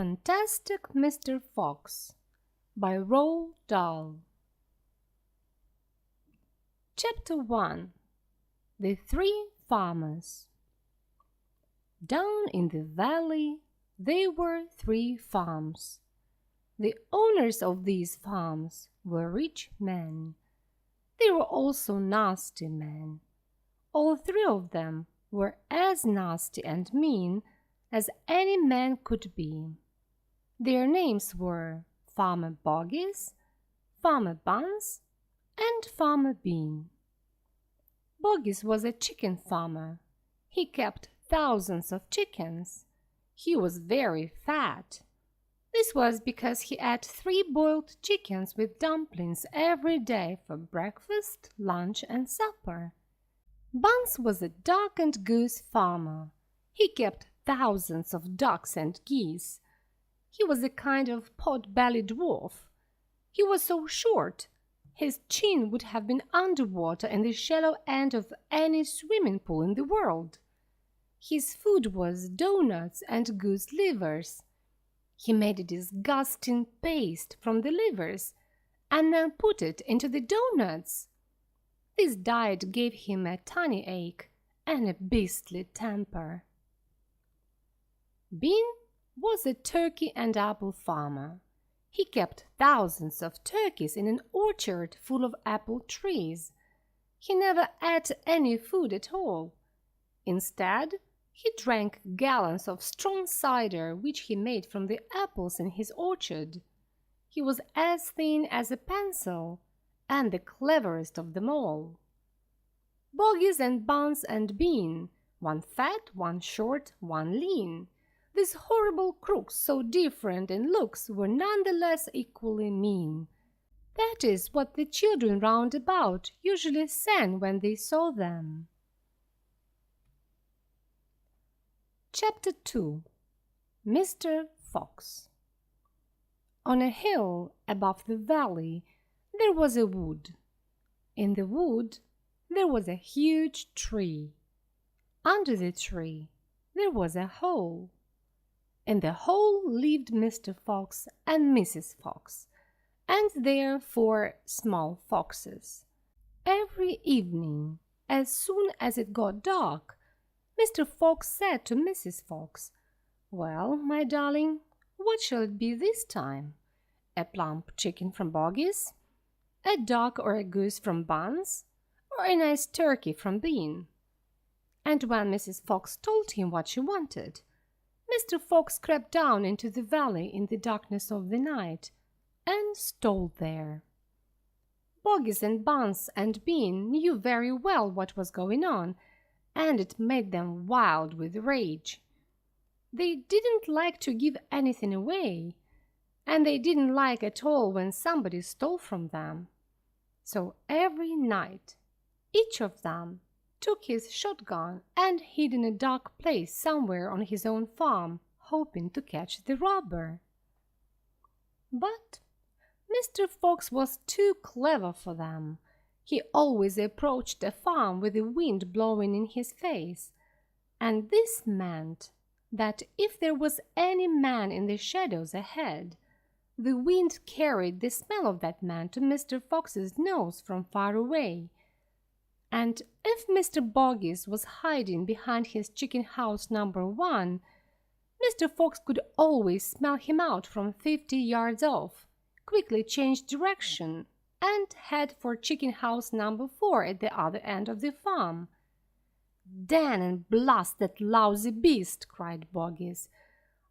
Fantastic Mr. Fox by Roald Dahl. Chapter 1. The Three Farmers. Down in the valley there were 3 farms. The owners of these farms were rich men. They were also nasty men. All 3 of them were as nasty and mean as any man could be. Their names were Farmer Boggis, Farmer Bunce, and Farmer Bean. Boggis was a chicken farmer. He kept thousands of chickens. He was very fat. This was because he ate 3 boiled chickens with dumplings every day for breakfast, lunch, and supper. Bunce was a duck and goose farmer. He kept thousands of ducks and geese. He was a kind of pot-bellied dwarf. He was so short, his chin would have been underwater in the shallow end of any swimming pool in the world. His food was doughnuts and goose livers. He made a disgusting paste from the livers and then put it into the doughnuts. This diet gave him a tummy ache and a beastly temper. Bean was a turkey and apple farmer. He kept thousands of turkeys in an orchard full of apple trees. He never ate any food at all. Instead, he drank gallons of strong cider which he made from the apples in his orchard. He was as thin as a pencil and the cleverest of them all. Boggis and Bunce and Bean, one fat, one short, one lean. These horrible crooks, so different in looks, were nonetheless equally mean. That is what the children round about usually sang when they saw them. Chapter 2. Mr. Fox. On a hill above the valley there was a wood. In the wood there was a huge tree. Under the tree there was a hole. In the hole lived Mr. Fox and Mrs. Fox, and their 4 small foxes. Every evening, as soon as it got dark, Mr. Fox said to Mrs. Fox, "Well, my darling, what shall it be this time? A plump chicken from Boggis, a duck or a goose from Bunce, or a nice turkey from Bean?" And when Mrs. Fox told him what she wanted, Mr. Fox crept down into the valley in the darkness of the night and stole there. Boggis and Bunce and Bean knew very well what was going on, and it made them wild with rage. They didn't like to give anything away, and they didn't like at all when somebody stole from them. So every night, each of them took his shotgun and hid in a dark place somewhere on his own farm, hoping to catch the robber. But Mr. Fox was too clever for them. He always approached a farm with the wind blowing in his face, and this meant that if there was any man in the shadows ahead, the wind carried the smell of that man to Mr. Fox's nose from far away. And if Mr. Boggis was hiding behind his chicken house number 1, Mr. Fox could always smell him out from 50 yards off, quickly change direction, and head for chicken house number 4 at the other end of the farm. "Dan and blast that lousy beast!" cried Boggis.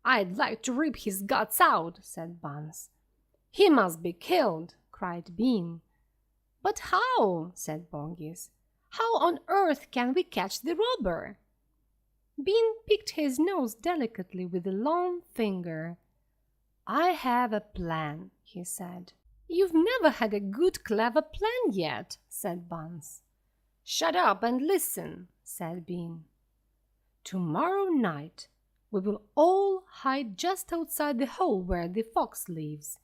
"I'd like to rip his guts out," said Bunce. "He must be killed," cried Bean. "But how?" said Boggis. "How on earth can we catch the robber?" Bean picked his nose delicately with a long finger. "I have a plan," he said. "You've never had a good, clever plan yet," said Bunce. "Shut up and listen," said Bean. "Tomorrow night we will all hide just outside the hole where the fox lives.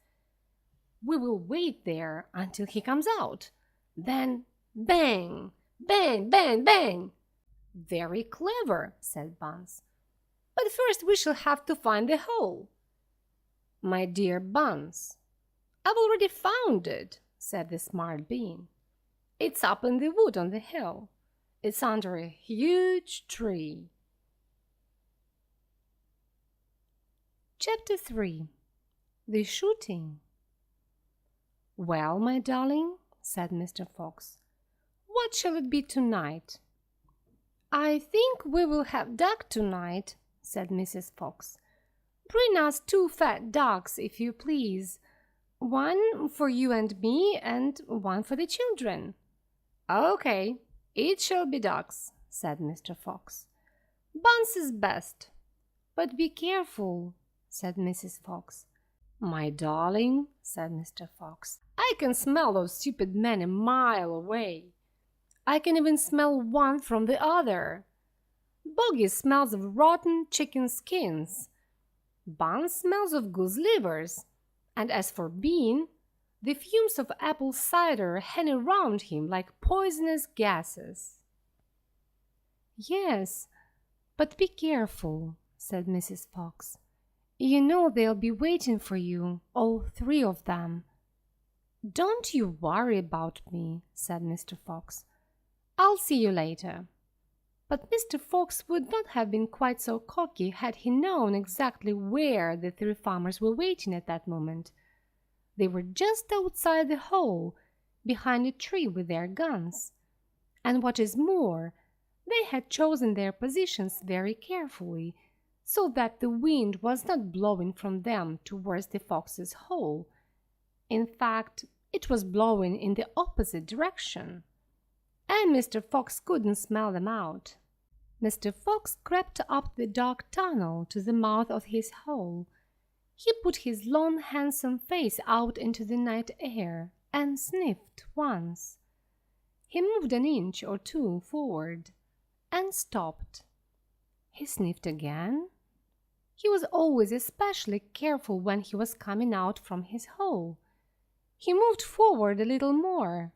We will wait there until he comes out. Then bang! Bang, bang, bang!" "Very clever," said Bunce. "But first we shall have to find the hole." "My dear Bunce, I've already found it," said the smart bean. "It's up in the wood on the hill. It's under a huge tree." Chapter 3. The Shooting. "Well, my darling," said Mr. Fox, "what shall it be tonight?" "I think we will have duck tonight," said Mrs. Fox. "Bring us 2 fat ducks, if you please. 1 for you and me, and 1 for the children." "Okay, it shall be ducks," said Mr. Fox. "Bunce is best." "But be careful," said Mrs. Fox. "My darling," said Mr. Fox, "I can smell those stupid men a mile away. I can even smell one from the other. Boggis smells of rotten chicken skins. Bunce smells of goose livers. And as for Bean, the fumes of apple cider hang around him like poisonous gases." "Yes, but be careful," said Mrs. Fox. "You know they'll be waiting for you, all 3 of them." "Don't you worry about me," said Mr. Fox. "I'll see you later." But Mr. Fox would not have been quite so cocky had he known exactly where the 3 farmers were waiting at that moment. They were just outside the hole, behind a tree with their guns. And what is more, they had chosen their positions very carefully, so that the wind was not blowing from them towards the fox's hole. In fact, it was blowing in the opposite direction. And Mr. Fox couldn't smell them out. Mr. Fox crept up the dark tunnel to the mouth of his hole. He put his long, handsome face out into the night air and sniffed once. He moved an inch or 2 forward and stopped. He sniffed again. He was always especially careful when he was coming out from his hole. He moved forward a little more.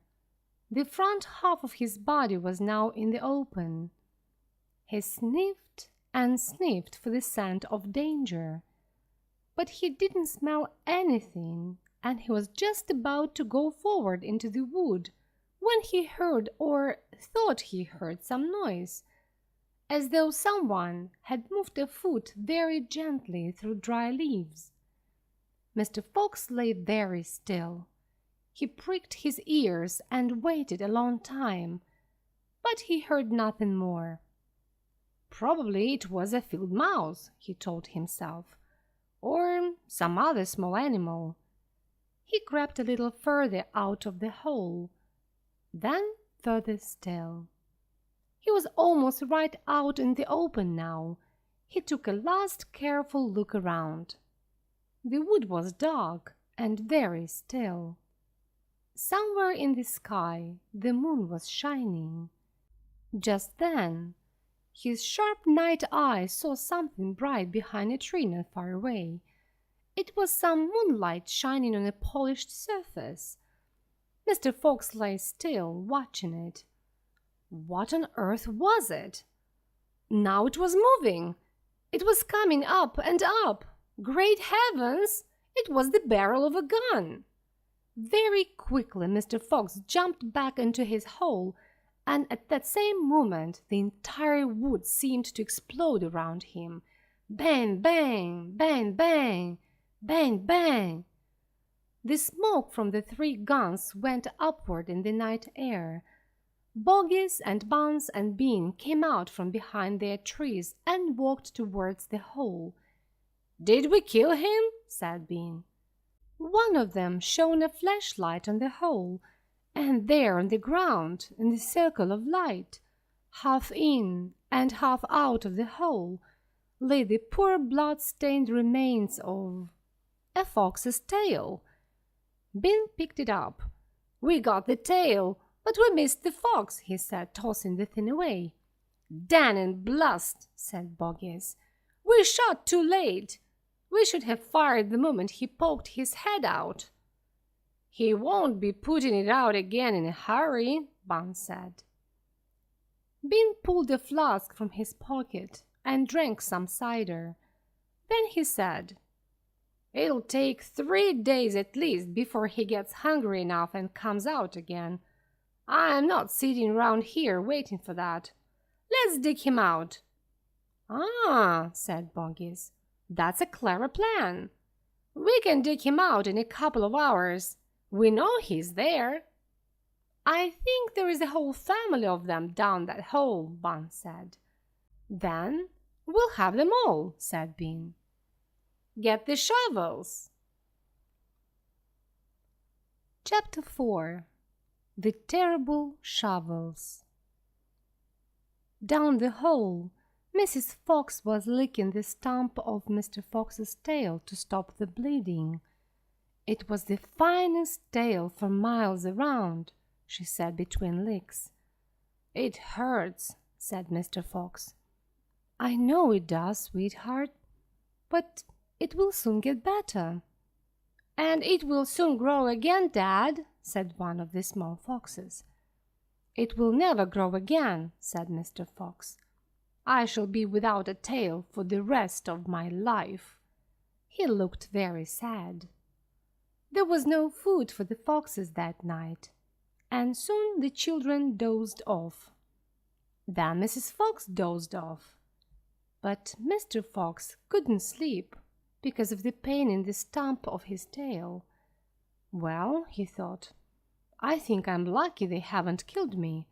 The front half of his body was now in the open. He sniffed and sniffed for the scent of danger, but he didn't smell anything, and he was just about to go forward into the wood when he heard, or thought he heard, some noise, as though someone had moved a foot very gently through dry leaves. Mr. Fox lay very still. He pricked his ears and waited a long time, but he heard nothing more. "Probably it was a field mouse," he told himself, "or some other small animal." He crept a little further out of the hole, then further still. He was almost right out in the open now. He took a last careful look around. The wood was dark and very still. Somewhere in the sky the moon was shining. Just then his sharp night eye saw something bright behind a tree not far away. It was some moonlight shining on a polished surface. Mr. Fox lay still, watching it. What on earth was it? Now it was moving. It was coming up and up. Great heavens! It was the barrel of a gun. Very quickly Mr. Fox jumped back into his hole, and at that same moment the entire wood seemed to explode around him. Bang, bang, bang, bang, bang, bang. The smoke from the 3 guns went upward in the night air. Boggis and Bunce and Bean came out from behind their trees and walked towards the hole. "Did we kill him?" said Bean. One of them shone a flashlight on the hole, and there on the ground, in the circle of light, half in and half out of the hole, lay the poor blood-stained remains of a fox's tail. Bean picked it up. "We got the tail, but we missed the fox," he said, tossing the thing away. "Dan and blust," said Boggis. "We shot too late. We should have fired the moment he poked his head out." "He won't be putting it out again in a hurry," Bunce said. Bean pulled a flask from his pocket and drank some cider. Then he said, It'll take 3 days at least before he gets hungry enough and comes out again. I'm not sitting around here waiting for that. Let's dig him out." "Ah," said Boggis, "that's a clever plan. We can dig him out in a couple of hours. We know he's there." "I think there is a whole family of them down that hole," Bunce said. "Then we'll have them all," said Bean. "Get the shovels." Chapter 4. The Terrible Shovels. Down the hole, Mrs. Fox was licking the stump of Mr. Fox's tail to stop the bleeding. "It was the finest tail for miles around," she said between licks. "It hurts," said Mr. Fox. "I know it does, sweetheart, but it will soon get better." "And it will soon grow again, Dad," said one of the small foxes. "It will never grow again," said Mr. Fox. "I shall be without a tail for the rest of my life." He looked very sad. There was no food for the foxes that night, and soon the children dozed off. Then Mrs. Fox dozed off. But Mr. Fox couldn't sleep because of the pain in the stump of his tail. "Well," he thought, "I think I'm lucky they haven't killed me.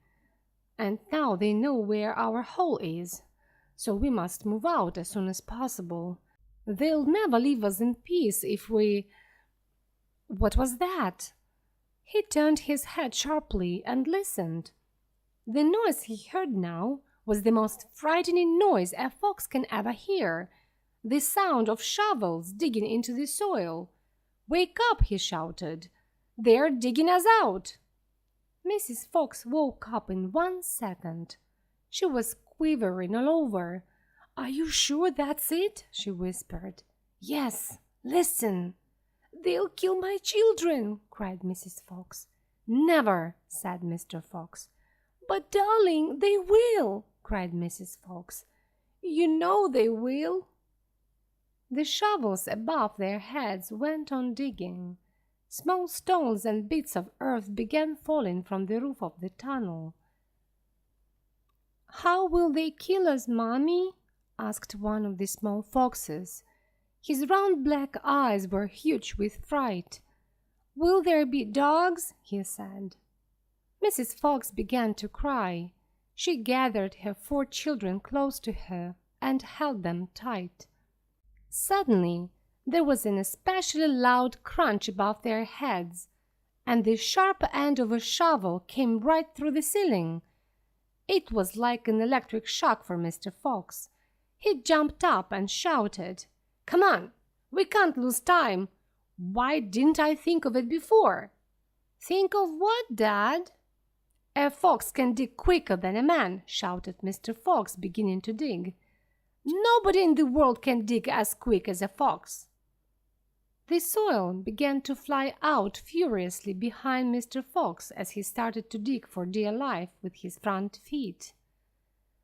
And now they know where our hole is, so we must move out as soon as possible. They'll never leave us in peace if we—" What was that? He turned his head sharply and listened. The noise he heard now was the most frightening noise a fox can ever hear, the sound of shovels digging into the soil. "Wake up!" he shouted. "They're digging us out!" Mrs. Fox woke up in 1 second. She was quivering all over. "Are you sure that's it?" she whispered. "Yes, listen." "They'll kill my children!" cried Mrs. Fox. "Never!" said Mr. Fox. "But, darling, they will!" cried Mrs. Fox. "You know they will!" The shovels above their heads went on digging. Small stones and bits of earth began falling from the roof of the tunnel. "How will they kill us, Mommy?" asked one of the small foxes. His round black eyes were huge with fright. "Will there be dogs?" he said. Mrs. Fox began to cry. She gathered her 4 children close to her and held them tight. Suddenly, there was an especially loud crunch above their heads, and the sharp end of a shovel came right through the ceiling. It was like an electric shock for Mr. Fox. He jumped up and shouted, "Come on, we can't lose time. Why didn't I think of it before?" "Think of what, Dad?" "A fox can dig quicker than a man," shouted Mr. Fox, beginning to dig. "Nobody in the world can dig as quick as a fox." The soil began to fly out furiously behind Mr. Fox as he started to dig for dear life with his front feet.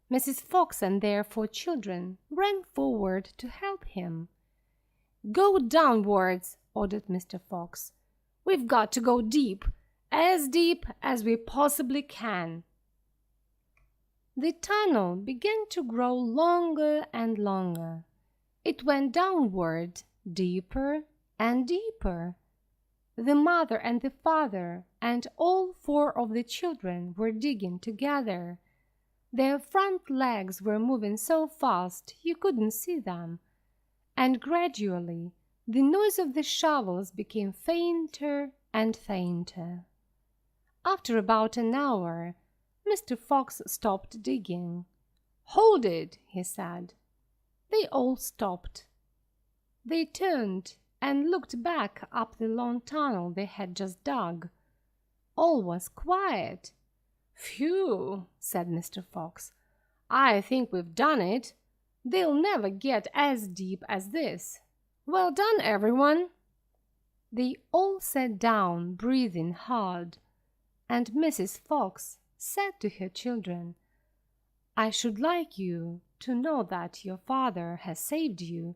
Mrs. Fox and their 4 children ran forward to help him. "Go downwards," ordered Mr. Fox. "We've got to go deep as we possibly can." The tunnel began to grow longer and longer. It went downward, deeper and deeper. The mother and the father and all 4 of the children were digging together. Their front legs were moving so fast you couldn't see them, and gradually the noise of the shovels became fainter and fainter. After about an hour, Mr. Fox stopped digging. "Hold it," he said. They all stopped. They turned and looked back up the long tunnel they had just dug. All was quiet. "Phew," said Mr. Fox. "I think we've done it. They'll never get as deep as this. Well done, everyone." They all sat down, breathing hard, and Mrs. Fox said to her children, "I should like you to know that your father has saved you.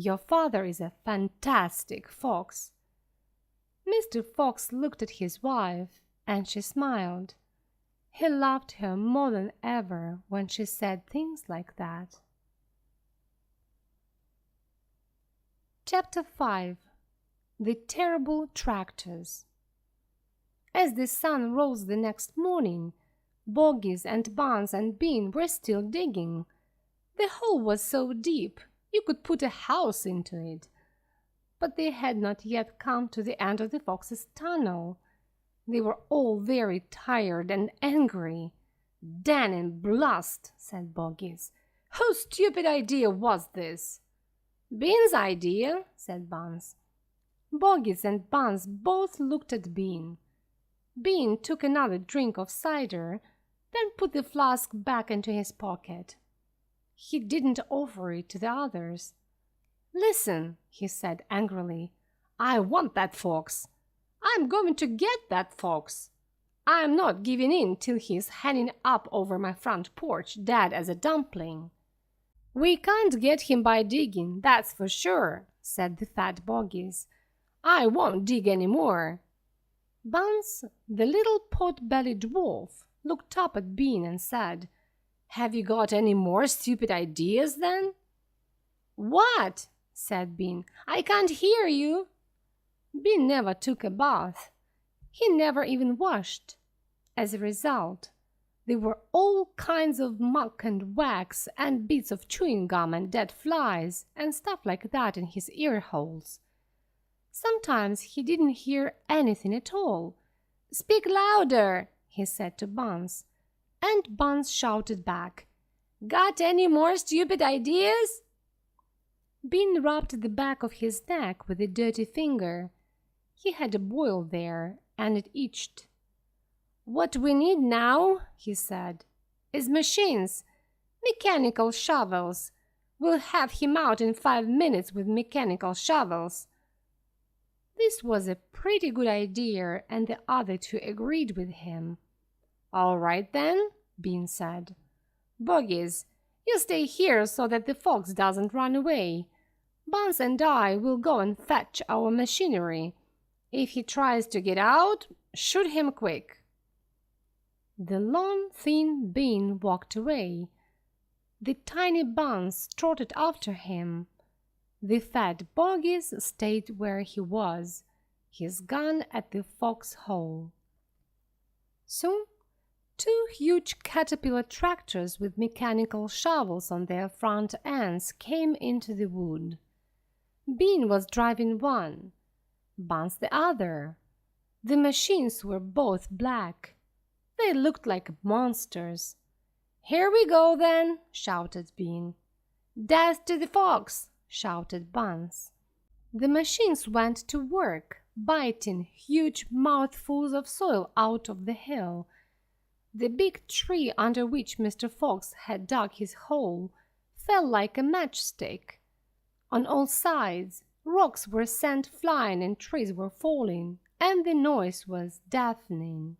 Your father is a fantastic fox." Mr. Fox looked at his wife, and she smiled. He loved her more than ever when she said things like that. Chapter 5. The Terrible Tractors. As the sun rose the next morning, Boggis and Bunce and Bean were still digging. The hole was so deep you could put a house into it. But they had not yet come to the end of the fox's tunnel. They were all very tired and angry. "Dan and blast," said Boggis. "Whose stupid idea was this?" "Bean's idea," said Bunce. Boggis and Bunce both looked at Bean. Bean took another drink of cider, then put the flask back into his pocket. He didn't offer it to the others. "Listen," he said angrily. "I want that fox. I'm going to get that fox. I'm not giving in till he's hanging up over my front porch, dead as a dumpling." "We can't get him by digging, that's for sure," said the fat Boggis. "I won't dig any more." Bunce, the little pot-bellied dwarf, looked up at Bean and said, "Have you got any more stupid ideas, then?" "What?" said Bean. "I can't hear you." Bean never took a bath. He never even washed. As a result, there were all kinds of muck and wax and bits of chewing gum and dead flies and stuff like that in his ear holes. Sometimes he didn't hear anything at all. "Speak louder," he said to Bunce. And Bunce shouted back, "Got any more stupid ideas?" Bean rubbed the back of his neck with a dirty finger. He had a boil there, and it itched. "What we need now," he said, "is machines, mechanical shovels. We'll have him out in 5 minutes with mechanical shovels." This was a pretty good idea, and the other two agreed with him. "All right, then," Bean said. "Boggis, you stay here so that the fox doesn't run away. Bunce and I will go and fetch our machinery. If he tries to get out, shoot him quick." The long, thin Bean walked away. The tiny Bunce trotted after him. The fat Boggis stayed where he was, his gun at the foxhole. Soon, 2 huge caterpillar tractors with mechanical shovels on their front ends came into the wood. Bean was driving one, Bunce the other. The machines were both black. They looked like monsters. "Here we go, then," shouted Bean. "Death to the fox!" shouted Bunce. The machines went to work, biting huge mouthfuls of soil out of the hill. The big tree under which Mr. Fox had dug his hole fell like a matchstick. On all sides, rocks were sent flying and trees were falling, and the noise was deafening.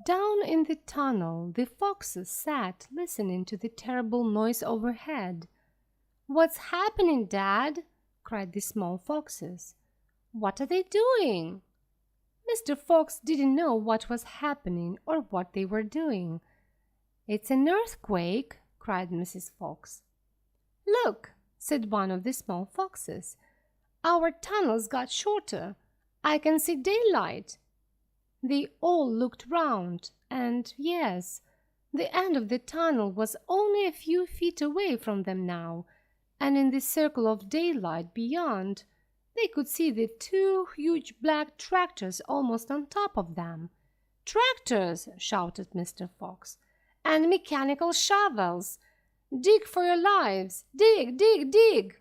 Down in the tunnel, the foxes sat listening to the terrible noise overhead. "What's happening, Dad?" cried the small foxes. "What are they doing?" Mr. Fox didn't know what was happening or what they were doing. "It's an earthquake," cried Mrs. Fox. "Look," said one of the small foxes. "Our tunnels got shorter. I can see daylight." They all looked round, and yes, the end of the tunnel was only a few feet away from them now, and in the circle of daylight beyond, they could see the 2 huge black tractors almost on top of them. "Tractors!" shouted Mr. Fox. "And mechanical shovels! Dig for your lives! Dig, dig, dig!"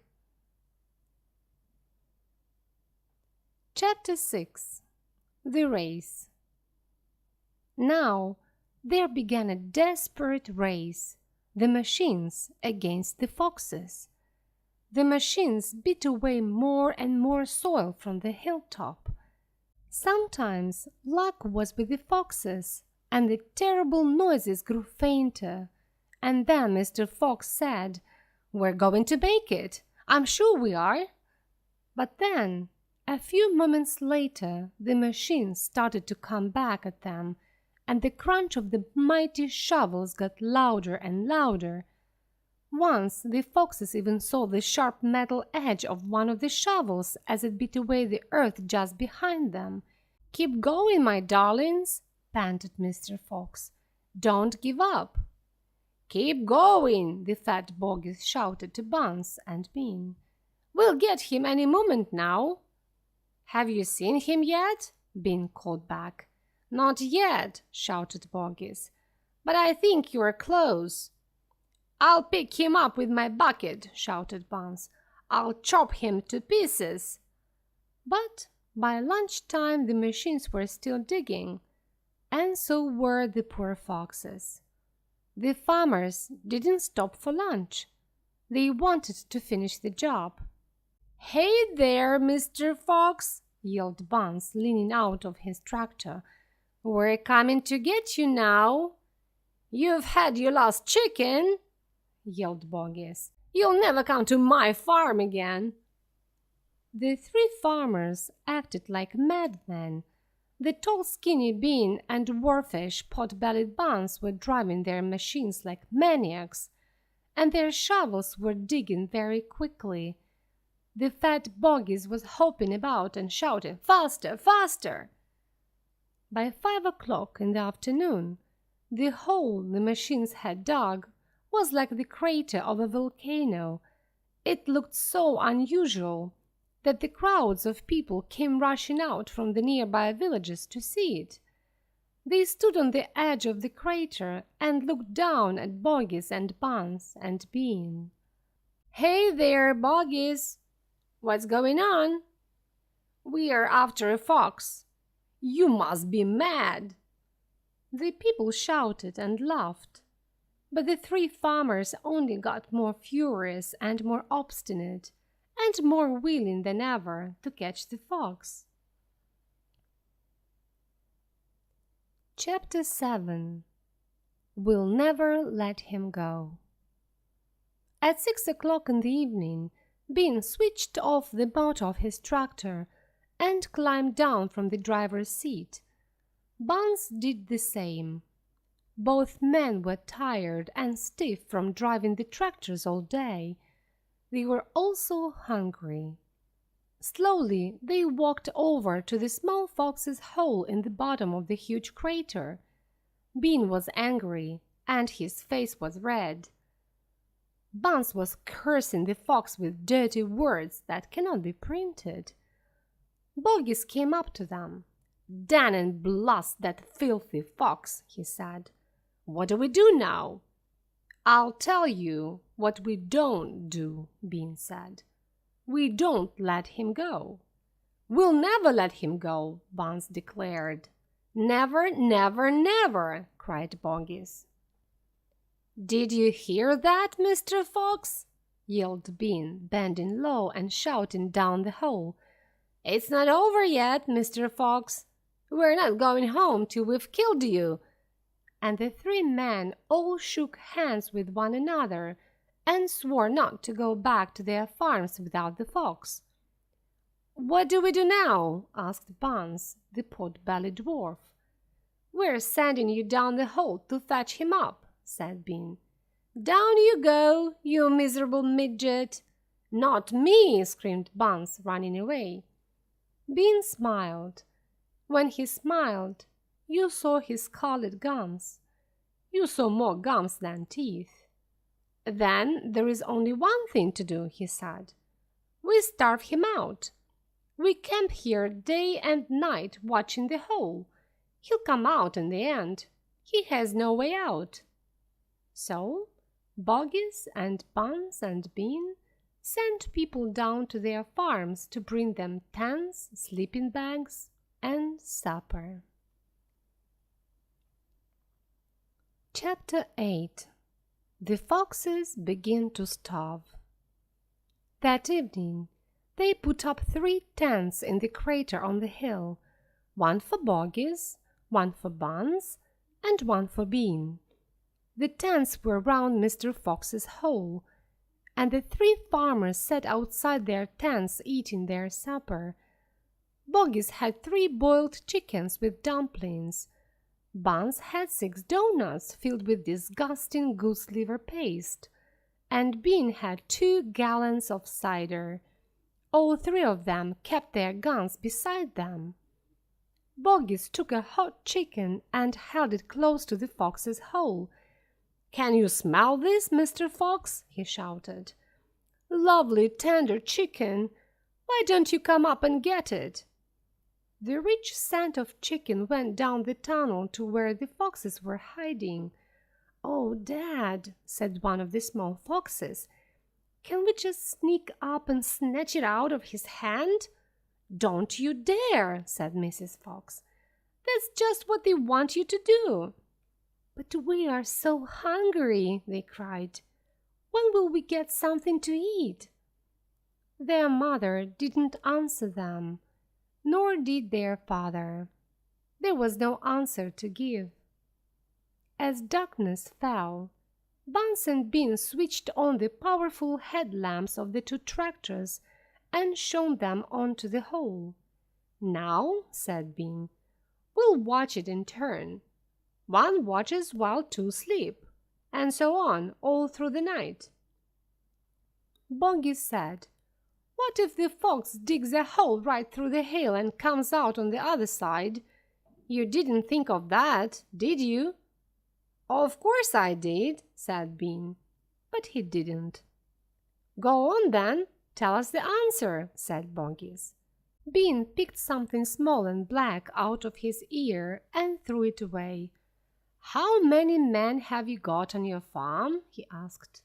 Chapter 6. The Race. Now there began a desperate race, the machines against the foxes. The machines beat away more and more soil from the hilltop. Sometimes luck was with the foxes, and the terrible noises grew fainter. And then Mr. Fox said, We're going to bake it. I'm sure we are." But then, a few moments later, the machine started to come back at them, and the crunch of the mighty shovels got louder and louder. Once the foxes even saw the sharp metal edge of one of the shovels as it beat away the earth just behind them. "Keep going, my darlings," panted Mr. Fox. "Don't give up." "Keep going," the fat Boggis shouted to Bunce and Bean. "We'll get him any moment now." "Have you seen him yet?" Bean called back. "Not yet," shouted Boggis, "but I think you are close." "I'll pick him up with my bucket," shouted Bunce. "I'll chop him to pieces." But by lunchtime the machines were still digging, and so were the poor foxes. The farmers didn't stop for lunch. They wanted to finish the job. "Hey there, Mr. Fox," yelled Bunce, leaning out of his tractor. "We're coming to get you now." "You've had your last chicken," yelled Boggis. "You'll never come to my farm again." The three farmers acted like madmen. The tall, skinny Bean and dwarfish, pot-bellied Bunce were driving their machines like maniacs, and their shovels were digging very quickly. The fat Boggis was hopping about and shouting, "Faster, faster!" By 5 o'clock in the afternoon, the hole the machines had dug was like the crater of a volcano. It looked so unusual that the crowds of people came rushing out from the nearby villages to see it. They stood on the edge of the crater and looked down at Boggis and Bunce and Bean. "Hey there, Boggis! What's going on?" "We are after a fox." "You must be mad!" The people shouted and laughed, but the three farmers only got more furious and more obstinate and more willing than ever to catch the fox. Chapter 7. We'll Never Let Him Go. At 6 o'clock in the evening, Bean switched off the motor of his tractor and climbed down from the driver's seat. Bunce did the same. Both men were tired and stiff from driving the tractors all day. They were also hungry. Slowly they walked over to the small fox's hole in the bottom of the huge crater. Bean was angry, and his face was red. Bunce was cursing the fox with dirty words that cannot be printed. Boggis came up to them. "Dan and blast that filthy fox," he said. "What do we do now?" "I'll tell you what we don't do," Bean said. "We don't let him go." "We'll never let him go," Bunce declared. "Never, never, never," cried Boggis. "Did you hear that, Mr. Fox?" yelled Bean, bending low and shouting down the hole. "It's not over yet, Mr. Fox. We're not going home till we've killed you." And the three men all shook hands with one another and swore not to go back to their farms without the fox. "What do we do now?" asked Bunce, the pot-bellied dwarf. "We're sending you down the hole to fetch him up," said Bean. "Down you go, you miserable midget!" "Not me!" screamed Bunce, running away. Bean smiled. When he smiled, you saw his scarlet gums. You saw more gums than teeth. "Then there is only one thing to do," he said. "We starve him out. We camp here day and night watching the hole. He'll come out in the end. He has no way out." So Boggis and Bunce and Bean sent people down to their farms to bring them tents, sleeping bags, and supper. Chapter 8. The foxes begin to starve. That evening they put up 3 tents in the crater on the hill, one for Boggis, one for Bunce, and one for Bean. The tents were round Mr. Fox's hole, and the three farmers sat outside their tents eating their supper. Boggis had 3 boiled chickens with dumplings. Bunce had 6 doughnuts filled with disgusting goose liver paste, and Bean had 2 gallons of cider. All 3 of them kept their guns beside them. Boggis took a hot chicken and held it close to the fox's hole. "Can you smell this, Mr. Fox?" he shouted. "Lovely tender chicken. Why don't you come up and get it?" The rich scent of chicken went down the tunnel to where the foxes were hiding. "Oh, Dad," said one of the small foxes, "can we just sneak up and snatch it out of his hand?" "Don't you dare," said Mrs. Fox. "That's just what they want you to do." "But we are so hungry," they cried. "When will we get something to eat?" Their mother didn't answer them, nor did their father. There was no answer to give. As darkness fell, Bunce and Bean switched on the powerful headlamps of the 2 tractors and shone them onto the hole. "Now," said Bean, "we'll watch it in turn. 1 watches while 2 sleep, and so on all through the night." Boggis said, "What if the fox digs a hole right through the hill and comes out on the other side? You didn't think of that, did you?" "Of course I did," said Bean, but he didn't. "Go on then, tell us the answer," said Boggis. Bean picked something small and black out of his ear and threw it away. "How many men have you got on your farm?" he asked.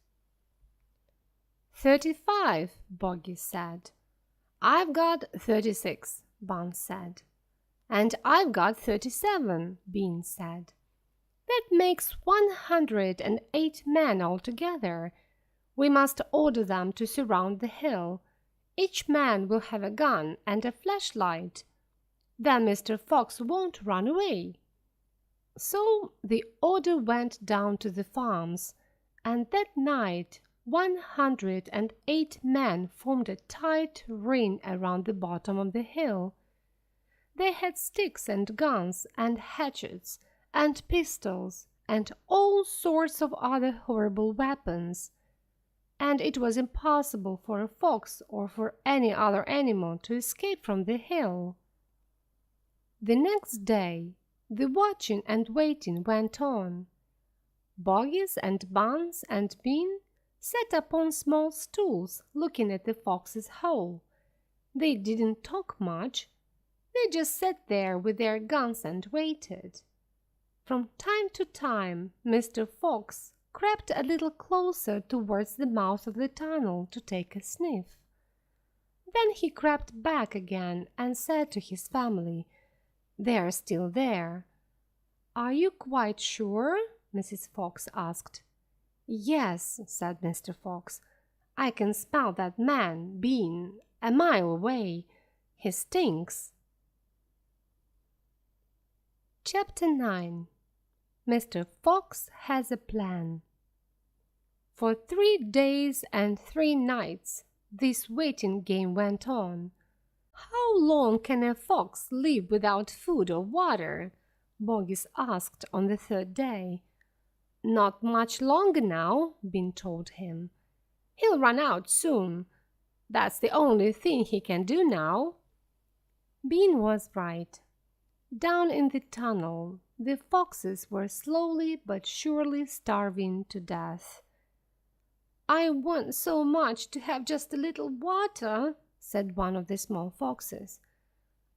35, Boggis said. "I've got 36, Bunce said. "And I've got 37, Bean said. "That makes 108 men altogether. We must order them to surround the hill. Each man will have a gun and a flashlight. Then Mr. Fox won't run away." So the order went down to the farms, and that night 108 men formed a tight ring around the bottom of the hill. They had sticks and guns and hatchets and pistols and all sorts of other horrible weapons, and it was impossible for a fox or for any other animal to escape from the hill. The next day the watching and waiting went on. Boggis and Bunce and Bean sat upon small stools looking at the fox's hole. They didn't talk much. They just sat there with their guns and waited. From time to time Mr. Fox crept a little closer towards the mouth of the tunnel to take a sniff. Then he crept back again and said to his family, "They're still there." "Are you quite sure?" Mrs. Fox asked. "Yes," said Mr. Fox. "I can smell that man, Bean, a mile away. He stinks." Chapter 9. Mr. Fox has a plan. For 3 days and 3 nights this waiting game went on. "How long can a fox live without food or water?" Boggis asked on the 3rd day. "Not much longer now," Bean told him. "He'll run out soon. That's the only thing he can do now." Bean was right. Down in the tunnel, the foxes were slowly but surely starving to death. "I want so much to have just a little water," said one of the small foxes.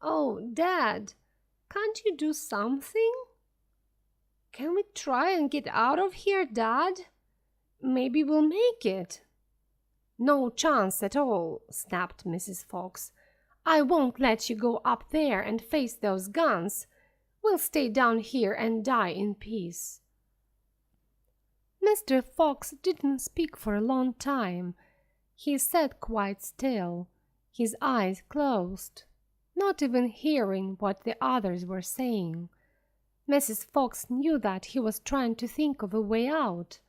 "Oh, Dad, can't you do something?" "Can we try and get out of here, Dad? Maybe we'll make it." "No chance at all," snapped Mrs. Fox. "I won't let you go up there and face those guns. We'll stay down here and die in peace." Mr. Fox didn't speak for a long time. He sat quite still, his eyes closed, not even hearing what the others were saying. Mrs. Fox knew that he was trying to think of a way out,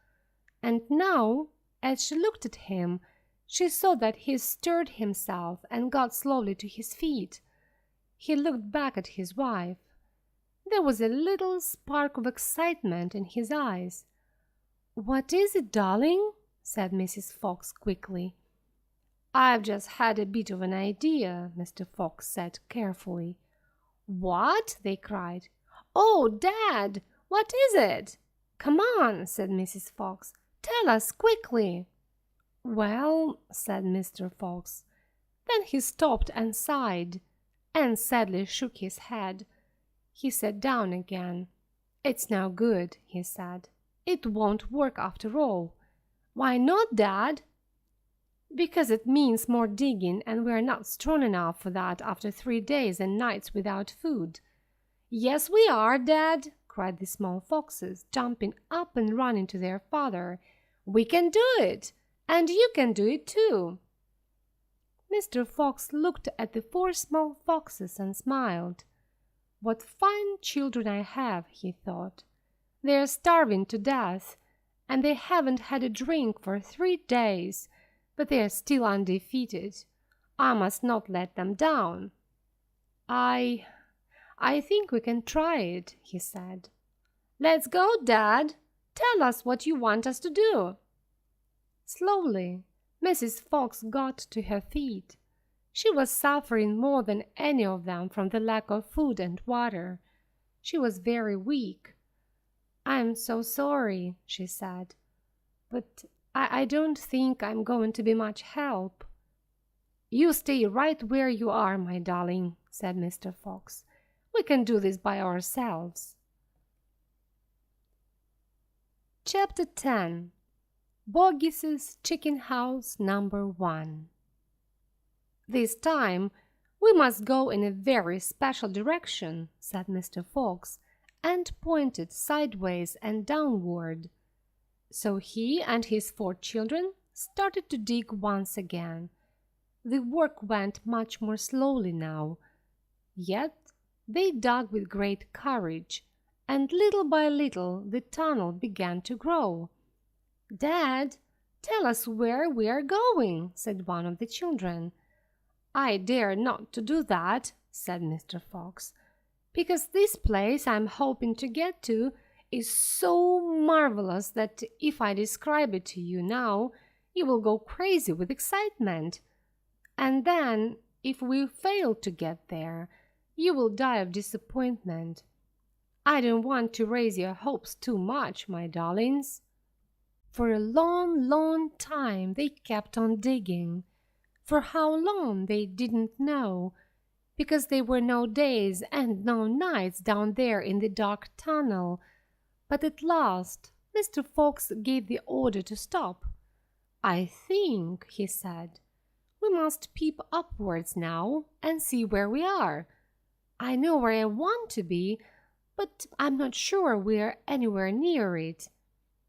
and now, as she looked at him, she saw that he stirred himself and got slowly to his feet. He looked back at his wife. There was a little spark of excitement in his eyes. "What is it, darling?" said Mrs. Fox quickly. "I've just had a bit of an idea," Mr. Fox said carefully. "What?" they cried. "Oh, Dad, what is it?" "Come on," said Mrs. Fox. "Tell us quickly." "Well," said Mr. Fox. Then he stopped and sighed, and sadly shook his head. He sat down again. "It's no good," he said. "It won't work after all." "Why not, Dad?" "Because it means more digging, and we're not strong enough for that after 3 days and nights without food." "Yes, we are, Dad!" cried the small foxes, jumping up and running to their father. "We can do it! And you can do it too!" Mr. Fox looked at the 4 small foxes and smiled. "What fine children I have," he thought. "They're starving to death, and they haven't had a drink for 3 days, but they're still undefeated. I must not let them down." I think we can try it," he said. "Let's go, Dad. Tell us what you want us to do." Slowly, Mrs. Fox got to her feet. She was suffering more than any of them from the lack of food and water. She was very weak. "I'm so sorry," she said, "but I don't think I'm going to be much help." "You stay right where you are, my darling," said Mr. Fox. "We can do this by ourselves." Chapter 10. Boggis's Chicken House Number 1. "This time we must go in a very special direction," said Mr. Fox, and pointed sideways and downward. So he and his 4 children started to dig once again. The work went much more slowly now, yet they dug with great courage, and little by little the tunnel began to grow. "Dad, tell us where we are going," said one of the children. "I dare not to do that," said Mr. Fox, "because this place I'm hoping to get to is so marvelous that if I describe it to you now, you will go crazy with excitement. And then, if we fail to get there, you will die of disappointment. I don't want to raise your hopes too much, my darlings." For a long, long time they kept on digging. For how long they didn't know, because there were no days and no nights down there in the dark tunnel. But at last Mr. Fox gave the order to stop. "I think," he said, "we must peep upwards now and see where we are. I know where I want to be, but I'm not sure we're anywhere near it."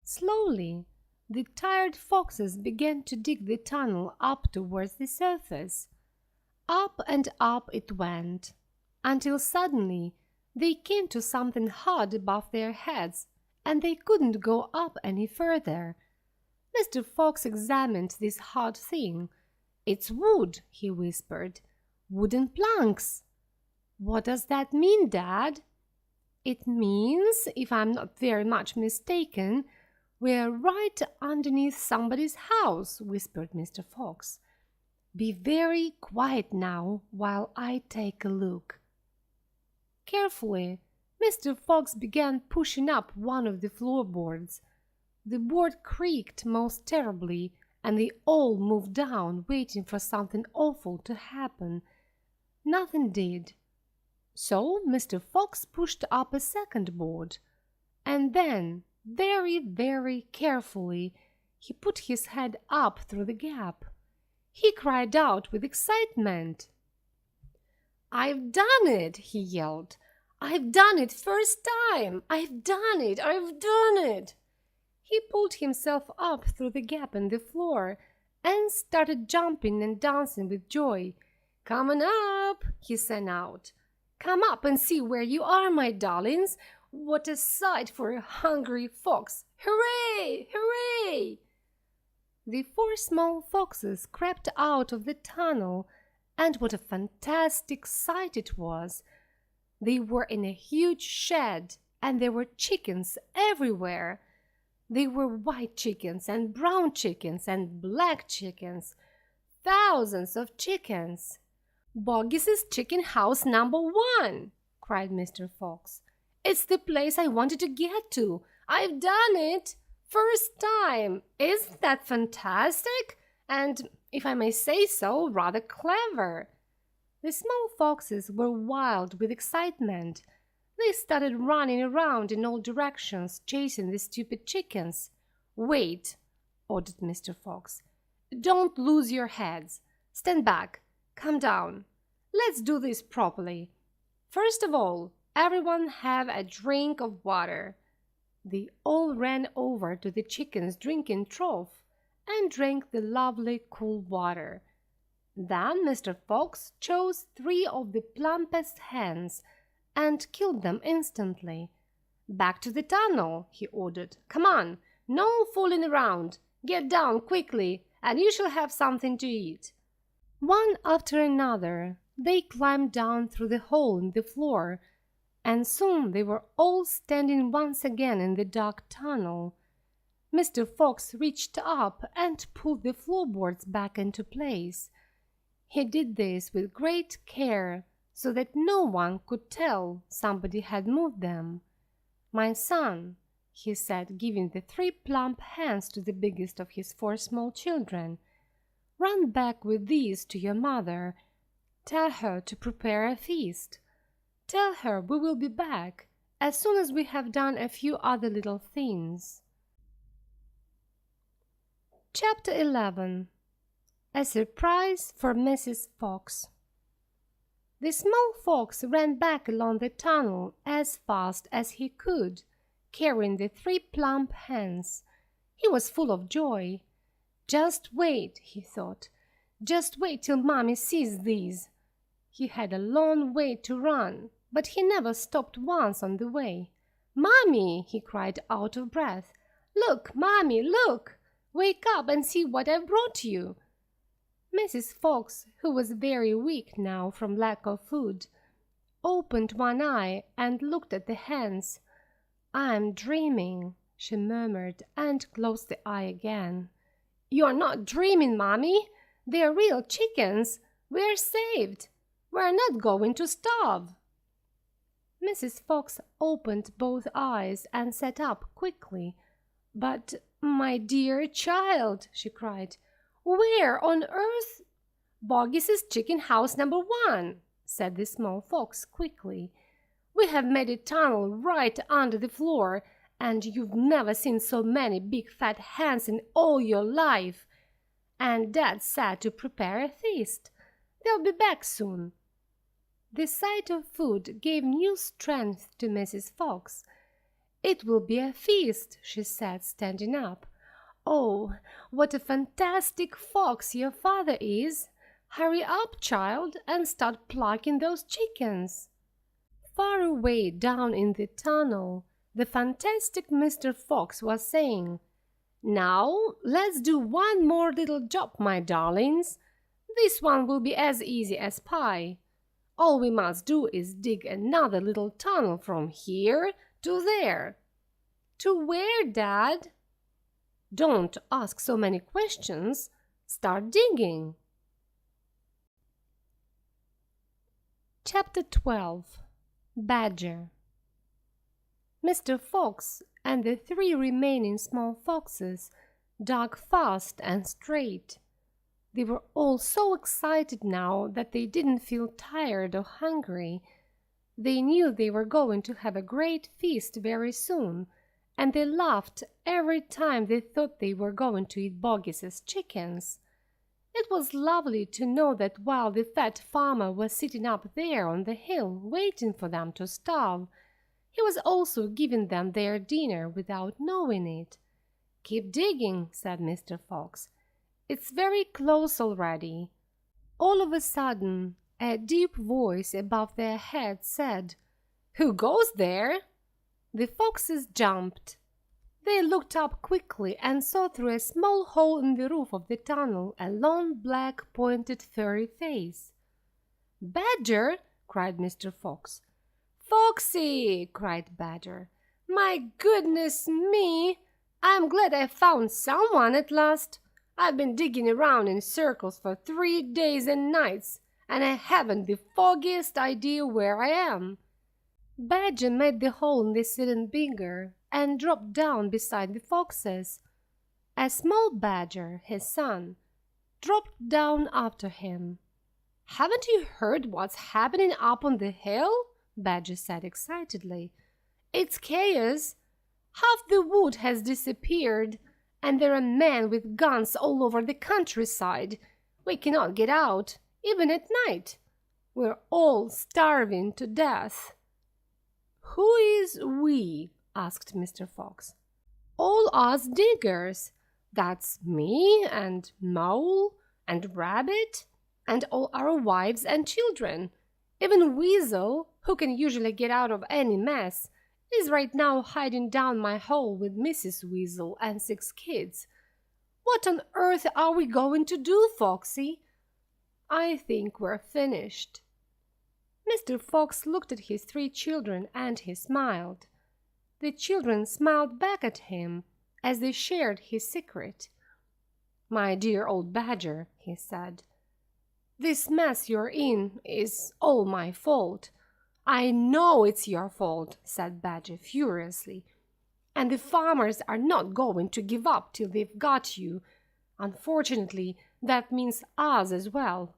Slowly, the tired foxes began to dig the tunnel up towards the surface. Up and up it went, until suddenly they came to something hard above their heads, and they couldn't go up any further. Mr. Fox examined this hard thing. "It's wood," he whispered. "Wooden planks." "What does that mean, Dad?" "It means, if I'm not very much mistaken, we're right underneath somebody's house," whispered Mr. Fox. "Be very quiet now while I take a look." Carefully, Mr. Fox began pushing up one of the floorboards. The board creaked most terribly, and they all moved down, waiting for something awful to happen. Nothing did. So Mr. Fox pushed up a second board, and then, very, very carefully, he put his head up through the gap. He cried out with excitement. "I've done it!" he yelled. "I've done it first time! I've done it! I've done it!" He pulled himself up through the gap in the floor and started jumping and dancing with joy. "Come on up!" he sang out. "Come up and see where you are, my darlings! What a sight for a hungry fox! Hooray! Hooray!" The 4 small foxes crept out of the tunnel, and what a fantastic sight it was! They were in a huge shed, and there were chickens everywhere. They were white chickens and brown chickens and black chickens. Thousands of chickens. "Boggis's chicken house number 1!" cried Mr. Fox. "It's the place I wanted to get to. I've done it! First time! Isn't that fantastic? And, if I may say so, rather clever." The small foxes were wild with excitement. They started running around in all directions, chasing the stupid chickens. "Wait," ordered Mr. Fox. "Don't lose your heads. Stand back. Calm down. Let's do this properly. First of all, everyone have a drink of water." They all ran over to the chickens' drinking trough and drank the lovely cool water. Then Mr. Fox chose 3 of the plumpest hens and killed them instantly. "Back to the tunnel," he ordered. "Come on, no fooling around. Get down quickly, and you shall have something to eat." One after another, they climbed down through the hole in the floor, and soon they were all standing once again in the dark tunnel. Mr. Fox reached up and pulled the floorboards back into place. He did this with great care, so that no one could tell somebody had moved them. "My son," he said, giving the 3 plump hens to the biggest of his 4 small children, "run back with these to your mother. Tell her to prepare a feast. Tell her we will be back as soon as we have done a few other little things." Chapter 11. A surprise for Mrs. Fox. The small fox ran back along the tunnel as fast as he could, carrying the 3 plump hens. He was full of joy. "Just wait," he thought. "Just wait till Mommy sees these." He had a long way to run, but he never stopped once on the way. "Mommy!" he cried out of breath. "Look, Mommy, look! Wake up and see what I've brought you." Mrs. Fox, who was very weak now from lack of food, opened one eye and looked at the hens. "I'm dreaming," she murmured, and closed the eye again. "You're not dreaming, Mommy. They're real chickens. We're saved. We're not going to starve." Mrs. Fox opened both eyes and sat up quickly. "But, my dear child," she cried, "where on earth—" "Boggis's chicken house number 1," said the small fox quickly. "We have made a tunnel right under the floor, and you've never seen so many big fat hens in all your life. And Dad said to prepare a feast. They'll be back soon." The sight of food gave new strength to Mrs. Fox. "It will be a feast," she said, standing up. "Oh, what a fantastic fox your father is! Hurry up, child, and start plucking those chickens." Far away down in the tunnel, the fantastic Mr. Fox was saying, "Now, let's do one more little job, my darlings. This one will be as easy as pie. All we must do is dig another little tunnel from here to there." "To where, Dad?" "Don't ask so many questions. Start digging." Chapter 12. Badger. Mr. Fox and the 3 remaining small foxes dug fast and straight. They were all so excited now that they didn't feel tired or hungry. They knew they were going to have a great feast very soon, and they laughed every time they thought they were going to eat Boggis's chickens. It was lovely to know that while the fat farmer was sitting up there on the hill waiting for them to starve, he was also giving them their dinner without knowing it. "Keep digging," said Mr. Fox. "It's very close already." All of a sudden, a deep voice above their heads said, "Who goes there?" The foxes jumped. They looked up quickly and saw through a small hole in the roof of the tunnel a long, black, pointed, furry face. "Badger!" cried Mr. Fox. "Foxy!" cried Badger. "My goodness me! I'm glad I found someone at last. I've been digging around in circles for 3 days and nights, and I haven't the foggiest idea where I am." Badger made the hole in the ceiling bigger and dropped down beside the foxes. A small badger, his son, dropped down after him. "Haven't you heard what's happening up on the hill?" Badger said excitedly. "It's chaos. Half the wood has disappeared, and there are men with guns all over the countryside. We cannot get out, even at night. We're all starving to death." "Who is we?" asked Mr. Fox. "All us diggers. That's me and Mole and Rabbit and all our wives and children. Even Weasel, who can usually get out of any mess, is right now hiding down my hole with Mrs. Weasel and 6 kids. What on earth are we going to do, Foxy? I think we're finished." Mr. Fox looked at his 3 children and he smiled. The children smiled back at him as they shared his secret. "My dear old Badger," he said, "this mess you're in is all my fault." "I know it's your fault," said Badger furiously, "and the farmers are not going to give up till they've got you. Unfortunately, that means us as well.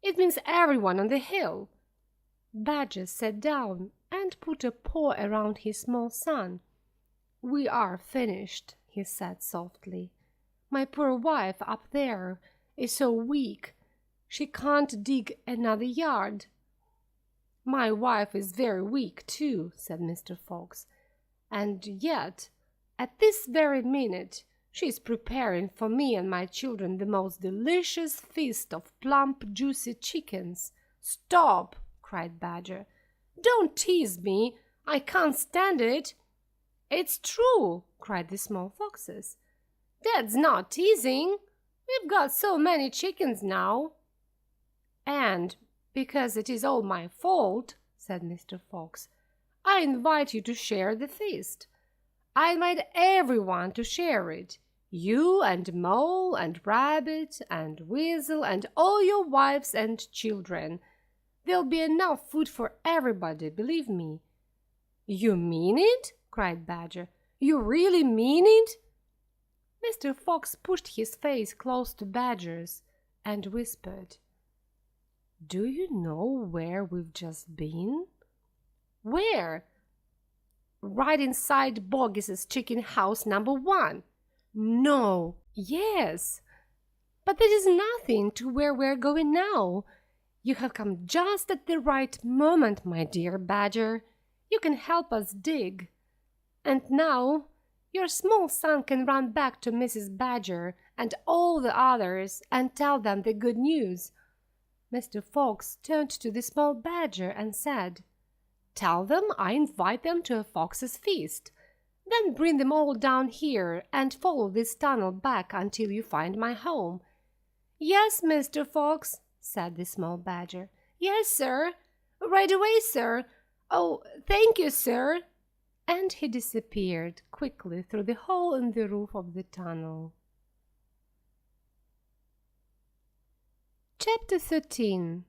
It means everyone on the hill." Badger sat down and put a paw around his small son. "We are finished," he said softly. "My poor wife up there is so weak. She can't dig another yard." "My wife is very weak too," said Mr. Fox, "and yet, at this very minute, she is preparing for me and my children the most delicious feast of plump, juicy chickens." "Stop!" cried Badger. "Don't tease me. I can't stand it." "It's true," cried the small foxes. "That's not teasing. We've got so many chickens now." "And because it is all my fault," said Mr. Fox, "I invite you to share the feast. I invite everyone to share it. You and Mole and Rabbit and Weasel and all your wives and children. There'll be enough food for everybody, believe me." "You mean it?" cried Badger. "You really mean it?" Mr. Fox pushed his face close to Badger's and whispered, "Do you know where we've just been?" "Where?" "Right inside Boggis's chicken house number 1. "No." "Yes." "But that is nothing to where we're going now. You have come just at the right moment, my dear Badger. You can help us dig. And now your small son can run back to Mrs. Badger and all the others and tell them the good news." Mr. Fox turned to the small badger and said, "Tell them I invite them to a fox's feast. Then bring them all down here and follow this tunnel back until you find my home." "Yes, Mr. Fox," said the small badger. "Yes, sir. Right away, sir. Oh, thank you, sir." And he disappeared quickly through the hole in the roof of the tunnel. Chapter 13.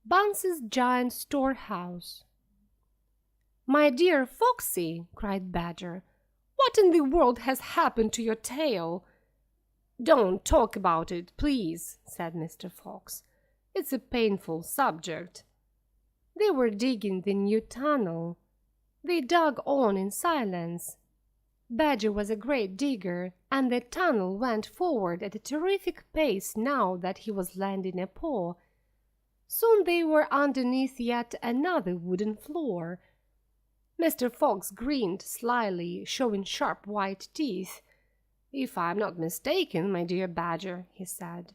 Bunce's Giant Storehouse. "My dear Foxy," cried Badger, "what in the world has happened to your tail?" "Don't talk about it, please," said Mr. Fox. "It's a painful subject." They were digging the new tunnel. They dug on in silence. Badger was a great digger, and the tunnel went forward at a terrific pace now that he was landing a paw. Soon they were underneath yet another wooden floor. Mr. Fox grinned slyly, showing sharp white teeth. "If I'm not mistaken, my dear Badger," he said,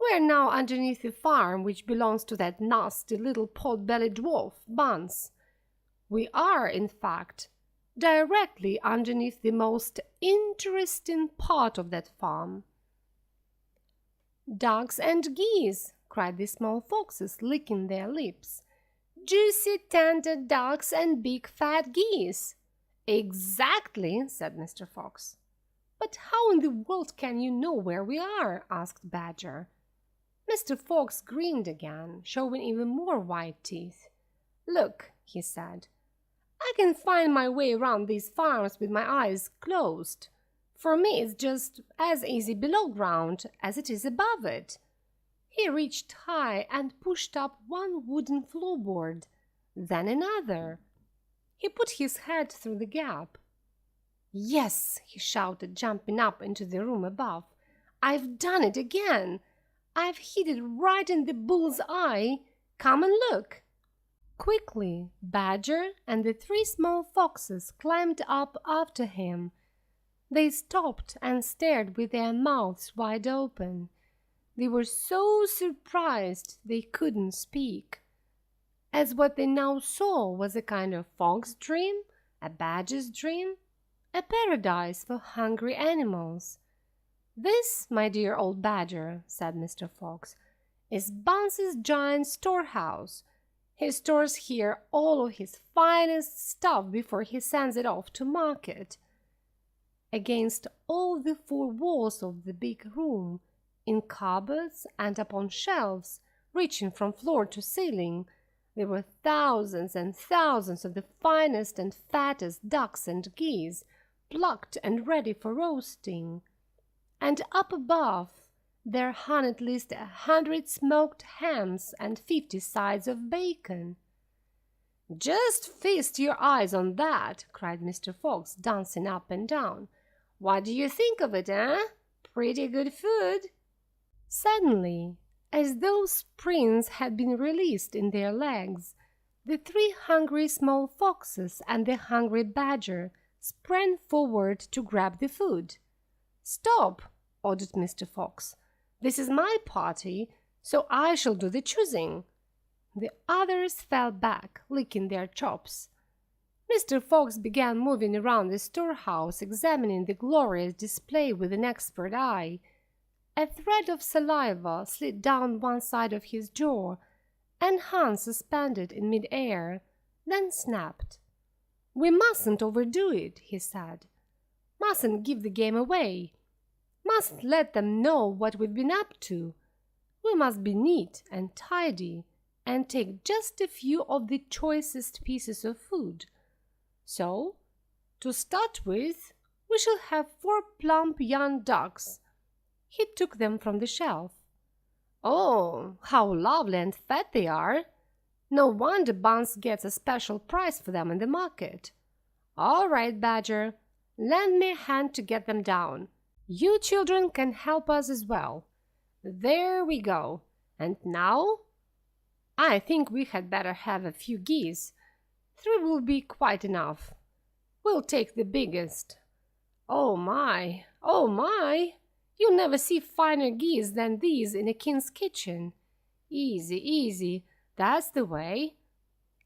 "we're now underneath the farm which belongs to that nasty little pot-bellied dwarf, Bunce. We are, in fact. directly underneath the most interesting part of that farm. "Ducks and geese!" cried the small foxes, licking their lips. "Juicy, tender ducks and big fat geese!" "Exactly," said Mr. Fox. "But how in the world can you know where we are?" asked Badger. Mr. Fox grinned again, showing even more white teeth. "Look," he said, "I can find my way around these farms with my eyes closed. For me it's just as easy below ground as it is above it." He reached high and pushed up one wooden floorboard, then another. He put his head through the gap. "Yes," he shouted, jumping up into the room above. "I've done it again. I've hit it right in the bull's eye. Come and look." Quickly, Badger and the three small foxes climbed up after him. They stopped and stared with their mouths wide open. They were so surprised they couldn't speak, as what they now saw was a kind of fox dream, a badger's dream, a paradise for hungry animals. "This, my dear old Badger," said Mr. Fox, "is Bunce's giant storehouse. He stores here all of his finest stuff before he sends it off to market." Against all the four walls of the big room, in cupboards and upon shelves, reaching from floor to ceiling, there were thousands and thousands of the finest and fattest ducks and geese, plucked and ready for roasting. And up above there hung at least 100 smoked hams and 50 sides of bacon. "Just feast your eyes on that!" cried Mr. Fox, dancing up and down. "What do you think of it, eh? Pretty good food." Suddenly, as though springs had been released in their legs, the three hungry small foxes and the hungry Badger sprang forward to grab the food. "Stop!" ordered Mr. Fox. "This is my party, so I shall do the choosing." The others fell back, licking their chops. Mr. Fox began moving around the storehouse, examining the glorious display with an expert eye. A thread of saliva slid down one side of his jaw and hung suspended in mid-air, then snapped. "We mustn't overdo it," he said. "Mustn't give the game away. Mustn't let them know what we've been up to. We must be neat and tidy and take just a few of the choicest pieces of food. So, to start with, we shall have 4 plump young ducks." He took them from the shelf. "Oh, how lovely and fat they are! No wonder Bunce gets a special price for them in the market. All right, Badger, lend me a hand to get them down. You children can help us as well. There we go. And now, I think we had better have a few geese. 3 will be quite enough. We'll take the biggest. Oh my, oh my! You'll never see finer geese than these in a king's kitchen. Easy, easy, that's the way.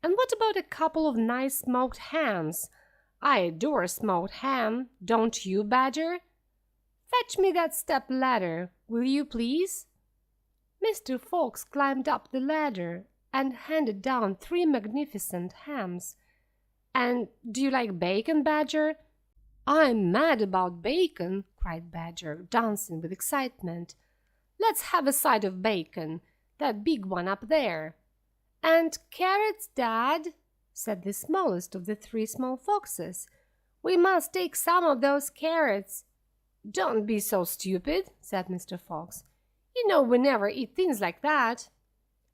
And what about a couple of nice smoked hams? I adore smoked ham, don't you, Badger? Fetch me that step ladder, will you please?" Mr. Fox climbed up the ladder and handed down 3 magnificent hams. "And do you like bacon, Badger?" "I'm mad about bacon," cried Badger, dancing with excitement. "Let's have a side of bacon, that big one up there." "And carrots, Dad," said the smallest of the 3 small foxes. "We must take some of those carrots." "Don't be so stupid," said Mr. Fox. "You know we never eat things like that."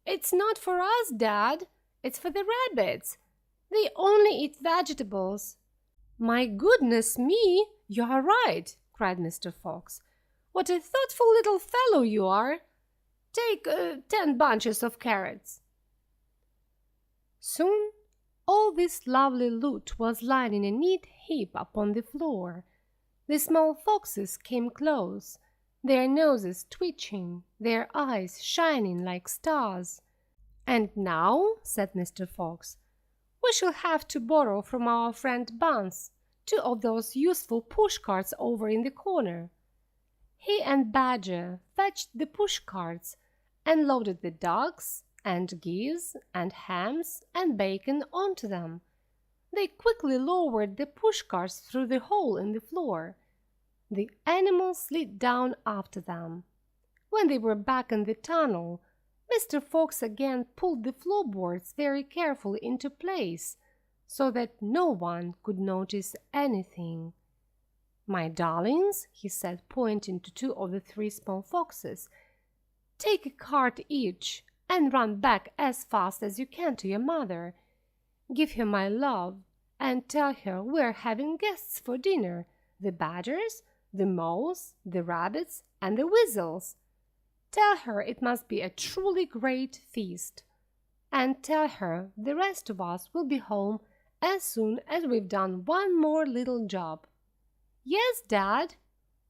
"It's not for us, Dad. It's for the rabbits. They only eat vegetables." "My goodness me, you are right," cried Mr. Fox. "What a thoughtful little fellow you are. Take 10 bunches of carrots." Soon all this lovely loot was lying in a neat heap upon the floor. The small foxes came close, their noses twitching, their eyes shining like stars. "And now," said Mr. Fox, "we shall have to borrow from our friend Bunce 2 of those useful push carts over in the corner." He and Badger fetched the push carts and loaded the ducks and geese and hams and bacon onto them. They quickly lowered the push carts through the hole in the floor. The animals slid down after them. When they were back in the tunnel, Mr. Fox again pulled the floorboards very carefully into place so that no one could notice anything. "My darlings," he said, pointing to 2 of the 3 small foxes, "take a cart each and run back as fast as you can to your mother. Give her my love and tell her we're having guests for dinner, the badgers, the moles, the rabbits, and the weasels. Tell her it must be a truly great feast, and tell her the rest of us will be home as soon as we've done one more little job." "Yes, Dad.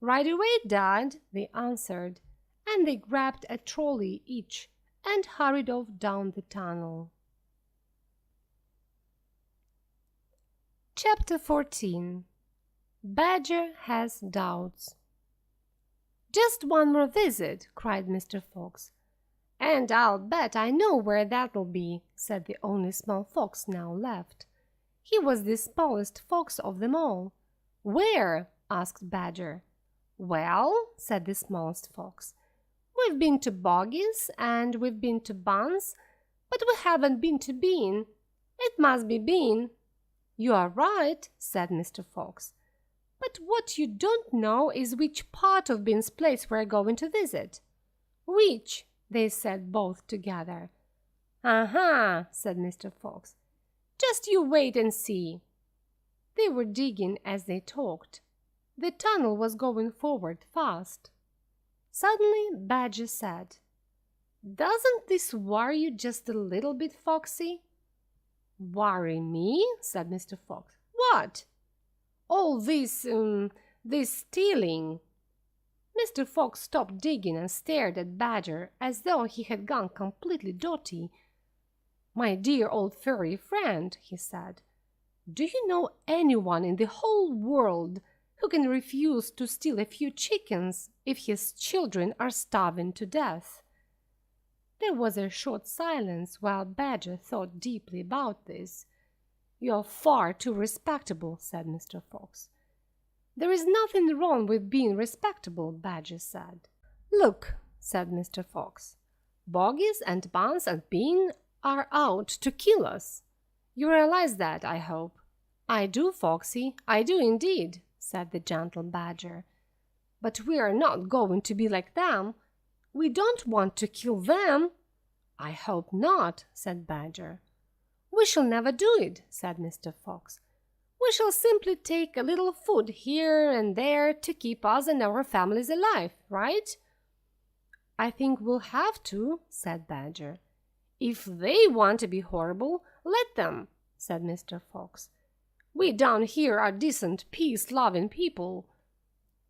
Right away, Dad," they answered, and they grabbed a trolley each and hurried off down the tunnel. Chapter 14. Badger Has Doubts. "Just one more visit," cried Mr. Fox. "And I'll bet I know where that'll be," said the only small fox now left. He was the smallest fox of them all. "Where?" asked Badger. "Well," said the smallest fox, "we've been to Boggis and we've been to Bunce, but we haven't been to Bean. It must be Bean." "You are right," said Mr. Fox. "But what you don't know is which part of Bean's place we're going to visit." "Which?" they said both together. "Uh-huh," said Mr. Fox. "Just you wait and see." They were digging as they talked. The tunnel was going forward fast. Suddenly Badger said, "Doesn't this worry you just a little bit, Foxy?" "Worry me?" said Mr. Fox. "What?" "All this stealing." Mr. Fox stopped digging and stared at Badger as though he had gone completely dotty. "My dear old furry friend," he said, "do you know anyone in the whole world who can refuse to steal a few chickens if his children are starving to death?" There was a short silence while Badger thought deeply about this. "You're far too respectable," said Mr. Fox. "There is nothing wrong with being respectable," Badger said. "Look," said Mr. Fox, "Boggis and Bunce and Bean are out to kill us. You realize that, I hope." "I do, Foxy, I do indeed," said the gentle Badger. "But we are not going to be like them. We don't want to kill them." "I hope not," said Badger. "We shall never do it," said Mr. Fox. "We shall simply take a little food here and there to keep us and our families alive, right?" "I think we'll have to," said Badger. "If they want to be horrible, let them," said Mr. Fox. "We down here are decent, peace-loving people."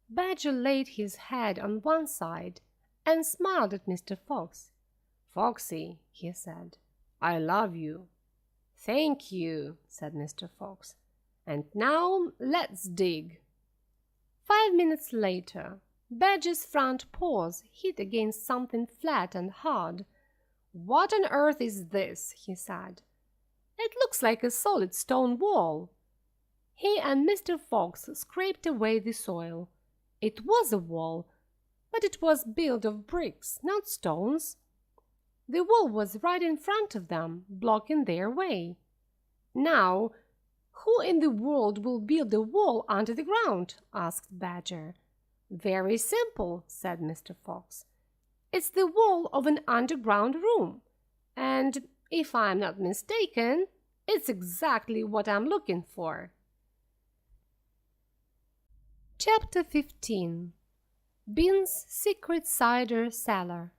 Badger laid his head on one side and smiled at Mr. Fox. "Foxy," he said, "I love you." "Thank you," said Mr. Fox. "And now let's dig." 5 minutes later, Badger's front paws hit against something flat and hard. "What on earth is this?" he said. "It looks like a solid stone wall." He and Mr. Fox scraped away the soil. It was a wall, but it was built of bricks, not stones. The wall was right in front of them, blocking their way. "Now, who in the world will build a wall under the ground?" asked Badger. "Very simple," said Mr. Fox. "It's the wall of an underground room, and if I'm not mistaken, it's exactly what I'm looking for." Chapter 15. Bean's Secret Cider Cellar.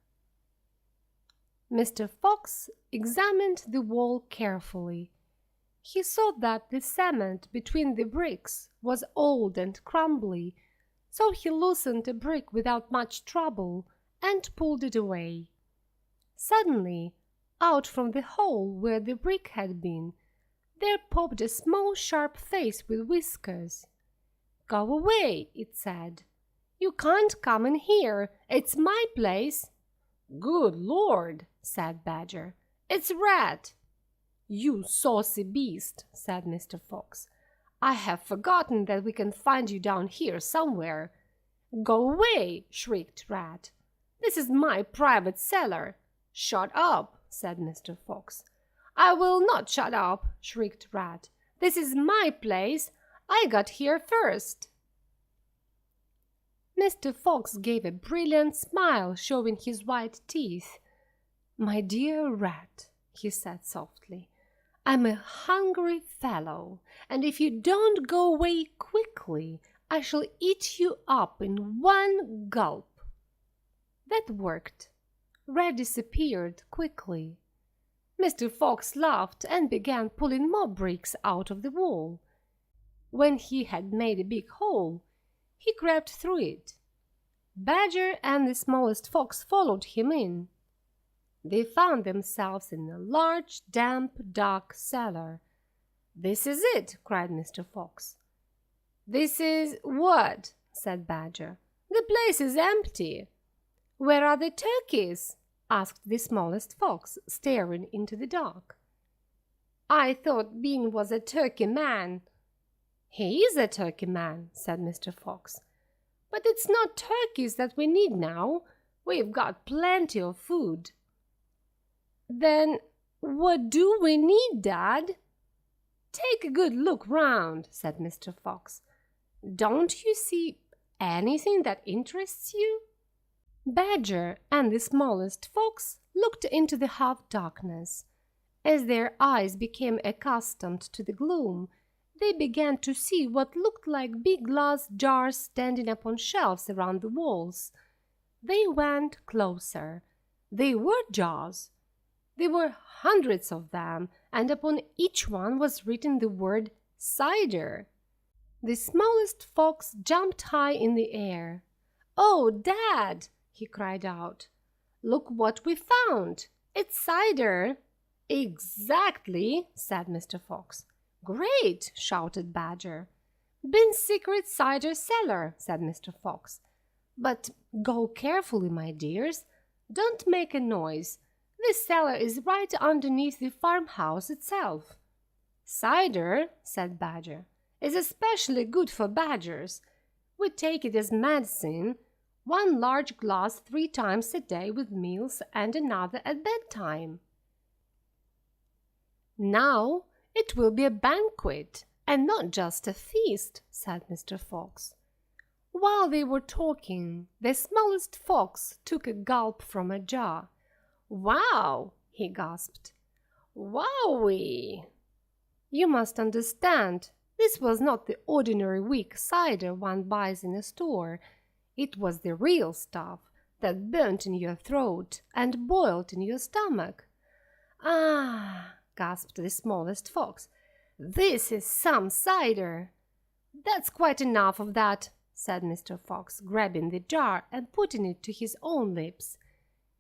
Mr. Fox examined the wall carefully. He saw that the cement between the bricks was old and crumbly, so he loosened a brick without much trouble and pulled it away. Suddenly, out from the hole where the brick had been, there popped a small sharp face with whiskers. "Go away," it said. "You can't come in here. It's my place." "Good Lord," said Badger. "It's Rat." "You saucy beast," said Mr. Fox. "I have forgotten that we can find you down here somewhere." "Go away," shrieked Rat. "This is my private cellar." "Shut up," said Mr. Fox. "I will not shut up," shrieked Rat. "This is my place. I got here first." Mr. Fox gave a brilliant smile, showing his white teeth. "My dear Rat," he said softly, "I'm a hungry fellow, and if you don't go away quickly, I shall eat you up in one gulp." That worked. Rat disappeared quickly. Mr. Fox laughed and began pulling more bricks out of the wall. When he had made a big hole, he crept through it. Badger and the smallest fox followed him in. They found themselves in a large, damp, dark cellar. "This is it!" cried Mr. Fox. "This is what?" said Badger. "The place is empty." "Where are the turkeys?" asked the smallest fox, staring into the dark. "I thought Bean was a turkey man." "He is a turkey man," said Mr. Fox. "But it's not turkeys that we need now. We've got plenty of food." "Then what do we need, Dad?" "Take a good look round," said Mr. Fox. "Don't you see anything that interests you?" Badger and the smallest fox looked into the half-darkness. As their eyes became accustomed to the gloom, they began to see what looked like big glass jars standing upon shelves around the walls. They went closer. They were jars. There were hundreds of them, and upon each one was written the word cider. The smallest fox jumped high in the air. "Oh, Dad!" he cried out. "Look what we found! It's cider!" "Exactly!" said Mr. Fox. "Great!" shouted Badger. "Bean's secret cider cellar," said Mr. Fox. "But go carefully, my dears. Don't make a noise. This cellar is right underneath the farmhouse itself." "Cider," said Badger, "is especially good for badgers. We take it as medicine. One large glass 3 times a day with meals and another at bedtime." "Now it will be a banquet and not just a feast," said Mr. Fox. While they were talking, the smallest fox took a gulp from a jar. "Wow!" he gasped. "Wowee!" You must understand, this was not the ordinary weak cider one buys in a store. It was the real stuff that burnt in your throat and boiled in your stomach. "Ah!" gasped the smallest fox. "This is some cider!" "That's quite enough of that," said Mr. Fox, grabbing the jar and putting it to his own lips.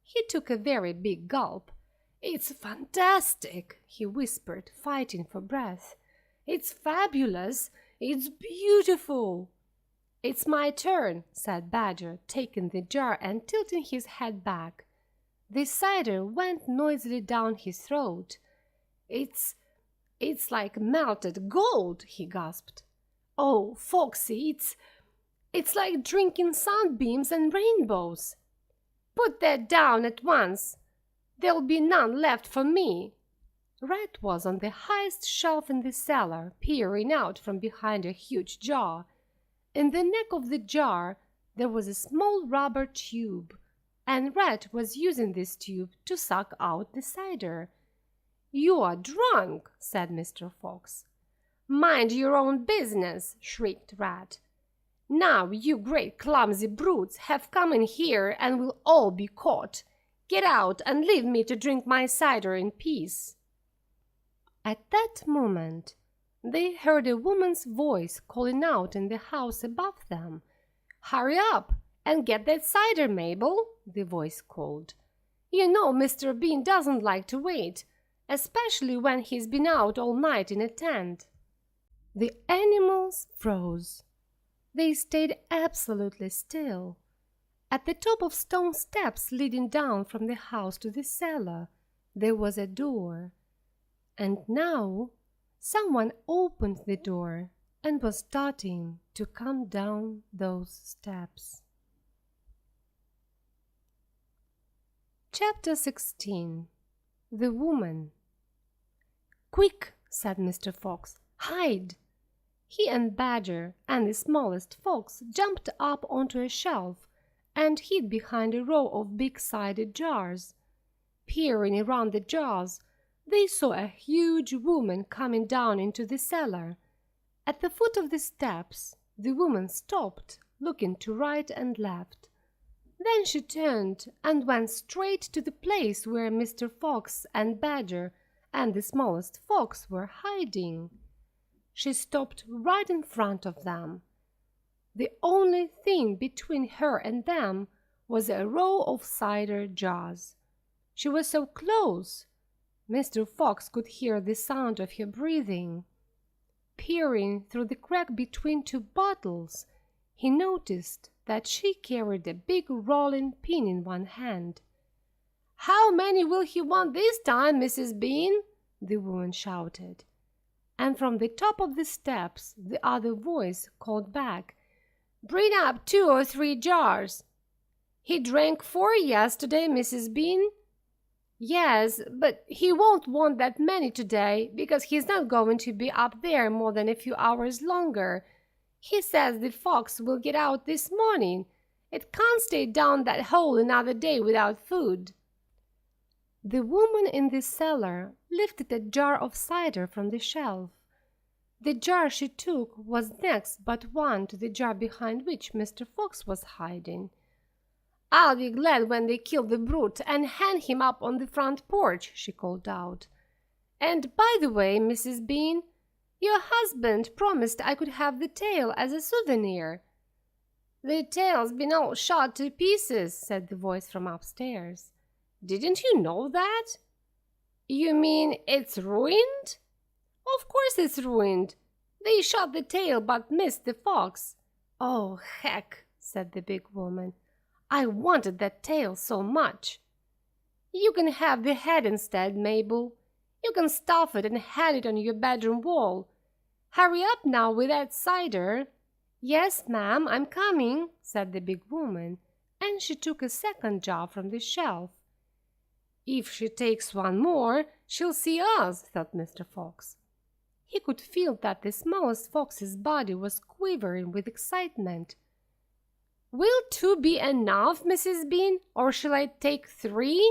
He took a very big gulp. "It's fantastic!" he whispered, fighting for breath. "It's fabulous! It's beautiful!" "It's my turn," said Badger, taking the jar and tilting his head back. The cider went noisily down his throat. It's like melted gold," he gasped. "Oh, Foxy, it's like drinking sunbeams and rainbows." "Put that down at once. There'll be none left for me." Rat was on the highest shelf in the cellar, peering out from behind a huge jar. In the neck of the jar there was a small rubber tube, and Rat was using this tube to suck out the cider. "You are drunk," said Mr. Fox. "Mind your own business," shrieked Rat. "Now you great clumsy brutes have come in here and will all be caught. Get out and leave me to drink my cider in peace." At that moment, they heard a woman's voice calling out in the house above them. "Hurry up and get that cider, Mabel," the voice called. "You know Mr. Bean doesn't like to wait. especially when he's been out all night in a tent." The animals froze. They stayed absolutely still. At the top of stone steps leading down from the house to the cellar, there was a door. And now someone opened the door and was starting to come down those steps. Chapter 16. The Woman. "Quick," said Mr. Fox, "hide!" He and Badger and the smallest fox jumped up onto a shelf and hid behind a row of big cider jars. Peering around the jars, they saw a huge woman coming down into the cellar. At the foot of the steps, the woman stopped, looking to right and left. Then she turned and went straight to the place where Mr. Fox and Badger and the smallest fox were hiding. She stopped right in front of them. The only thing between her and them was a row of cider jars. She was so close, Mr. Fox could hear the sound of her breathing. Peering through the crack between two bottles, he noticed that she carried a big rolling pin in one hand. "How many will he want this time, Mrs. Bean?" the woman shouted. And from the top of the steps the other voice called back, "Bring up 2 or 3 jars." "He drank 4 yesterday, Mrs. Bean." "Yes, but he won't want that many today, because he's not going to be up there more than a few hours longer. He says the fox will get out this morning. It can't stay down that hole another day without food." The woman in the cellar lifted a jar of cider from the shelf. The jar she took was next but one to the jar behind which Mr. Fox was hiding. "I'll be glad when they kill the brute and hang him up on the front porch," she called out. "And by the way, Mrs. Bean, your husband promised I could have the tail as a souvenir." "The tail's been all shot to pieces," said the voice from upstairs. "Didn't you know that?" "You mean it's ruined?" "Of course it's ruined. They shot the tail but missed the fox." "Oh, heck," said the big woman. "I wanted that tail so much." "You can have the head instead, Mabel. You can stuff it and hang it on your bedroom wall. Hurry up now with that cider." "Yes, ma'am, I'm coming," said the big woman, and she took a second jar from the shelf. "If she takes one more, she'll see us," thought Mr. Fox. He could feel that the smallest fox's body was quivering with excitement. "Will 2 be enough, Mrs. Bean, or shall I take 3?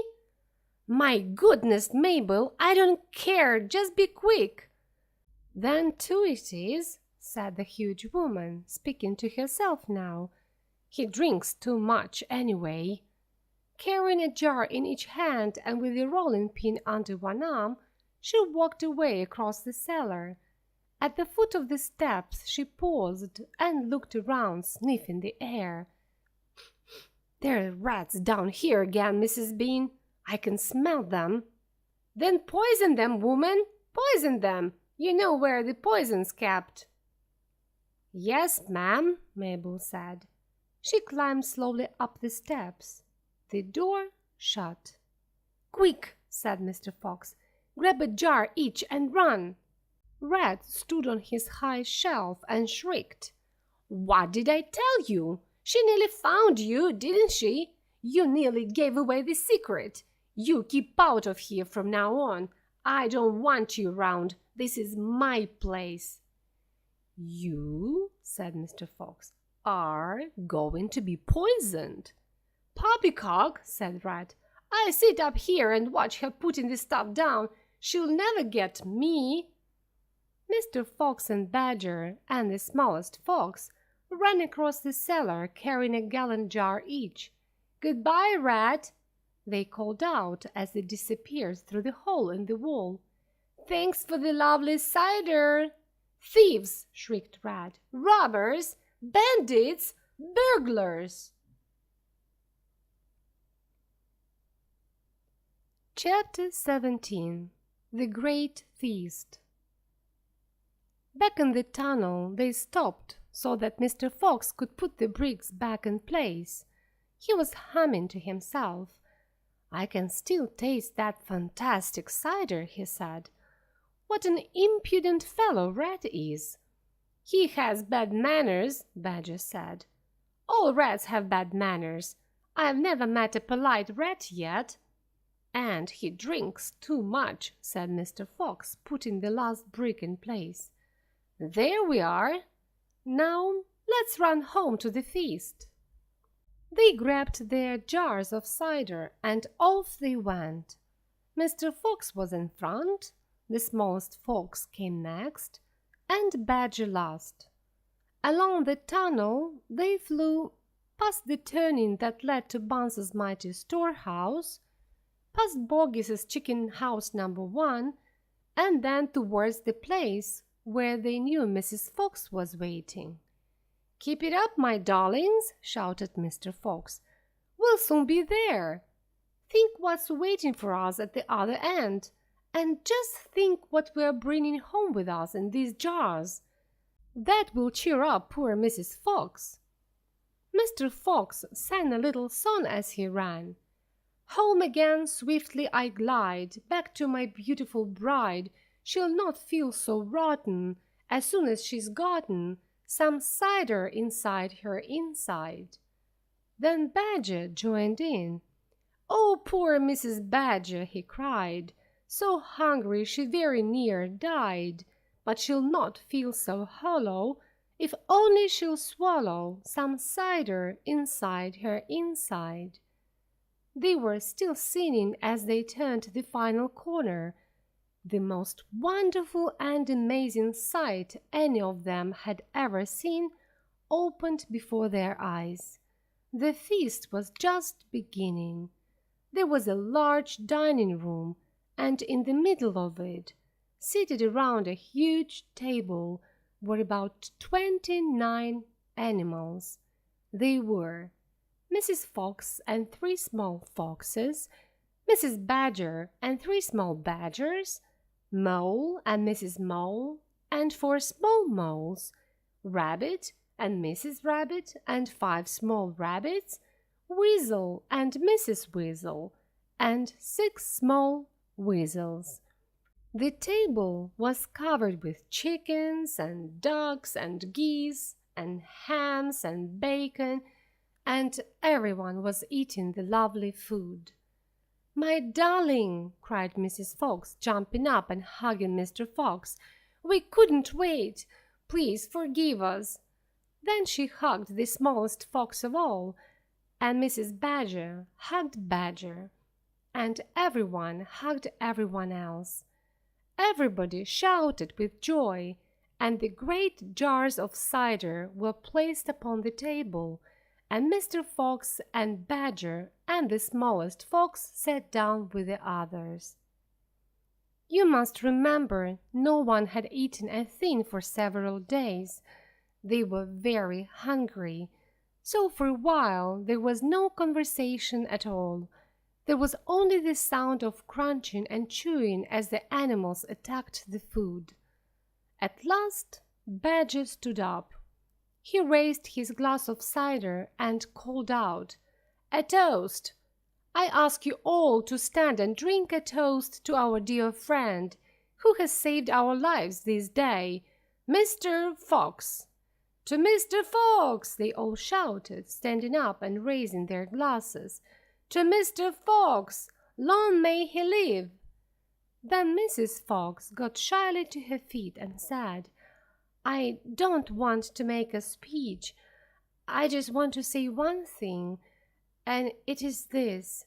"My goodness, Mabel, I don't care, just be quick." "Then 2 it is," said the huge woman, speaking to herself now. "He drinks too much anyway." Carrying a jar in each hand and with the rolling pin under one arm, she walked away across the cellar. At the foot of the steps she paused and looked around, sniffing the air. "There are rats down here again, Mrs. Bean. I can smell them." "Then poison them, woman, poison them. You know where the poison's kept." "Yes, ma'am," Mabel said. She climbed slowly up the steps. The door shut. "Quick," said Mr. Fox. "Grab a jar each and run." Rat stood on his high shelf and shrieked. "What did I tell you? She nearly found you, didn't she? You nearly gave away the secret. You keep out of here from now on. I don't want you around. This is my place." "You," said Mr. Fox, "are going to be poisoned." "Poppycock," said Rat, "I sit up here and watch her putting the stuff down. She'll never get me." Mr. Fox and Badger and the smallest fox ran across the cellar carrying a gallon jar each. "Goodbye, Rat," they called out as they disappeared through the hole in the wall. "Thanks for the lovely cider." "Thieves!" shrieked Rat. "Robbers! Bandits! Burglars!" Chapter 17. The Great Feast. Back in the tunnel they stopped so that Mr. Fox could put the bricks back in place. He was humming to himself. "I can still taste that fantastic cider," he said. "What an impudent fellow Rat is!" "He has bad manners," Badger said. "All rats have bad manners. I have never met a polite rat yet." "And he drinks too much," said Mr. Fox, putting the last brick in place. "There we are. Now let's run home to the feast." They grabbed their jars of cider and off they went. Mr. Fox was in front, the smallest fox came next, and Badger last. Along the tunnel they flew, past the turning that led to Bunce's mighty storehouse, past Boggis's chicken house number 1, and then towards the place where they knew Mrs. Fox was waiting. "Keep it up, my darlings," shouted Mr. Fox. "We'll soon be there. Think what's waiting for us at the other end, and just think what we're bringing home with us in these jars. That will cheer up poor Mrs. Fox." Mr. Fox sang a little song as he ran. "Home again swiftly I glide, back to my beautiful bride. She'll not feel so rotten as soon as she's gotten some cider inside her inside." Then Badger joined in. "Oh, poor Mrs. Badger," he cried, "so hungry she very near died. But she'll not feel so hollow if only she'll swallow some cider inside her inside." They were still singing as they turned the final corner. The most wonderful and amazing sight any of them had ever seen opened before their eyes. The feast was just beginning. There was a large dining room, and in the middle of it, seated around a huge table, were about 29 animals. They were Mrs. Fox and 3 small foxes, Mrs. Badger and 3 small badgers, Mole and Mrs. Mole, and 4 small moles, Rabbit and Mrs. Rabbit and 5 small rabbits, Weasel and Mrs. Weasel, and 6 small weasels. The table was covered with chickens and ducks and geese and hams and bacon, and everyone was eating the lovely food. "My darling," cried Mrs. Fox, jumping up and hugging Mr. Fox, "we couldn't wait. Please forgive us." Then she hugged the smallest fox of all, and Mrs. Badger hugged Badger, and everyone hugged everyone else. Everybody shouted with joy, and the great jars of cider were placed upon the table, and Mr. Fox and Badger and the smallest fox sat down with the others. You must remember no one had eaten a thing for several days. They were very hungry, so for a while there was no conversation at all. There was only the sound of crunching and chewing as the animals attacked the food. At last Badger stood up. He raised his glass of cider and called out, "A toast! I ask you all to stand and drink a toast to our dear friend, who has saved our lives this day, Mr. Fox." "To Mr. Fox!" they all shouted, standing up and raising their glasses. "To Mr. Fox! Long may he live!" Then Mrs. Fox got shyly to her feet and said, "I don't want to make a speech. I just want to say one thing, and it is this.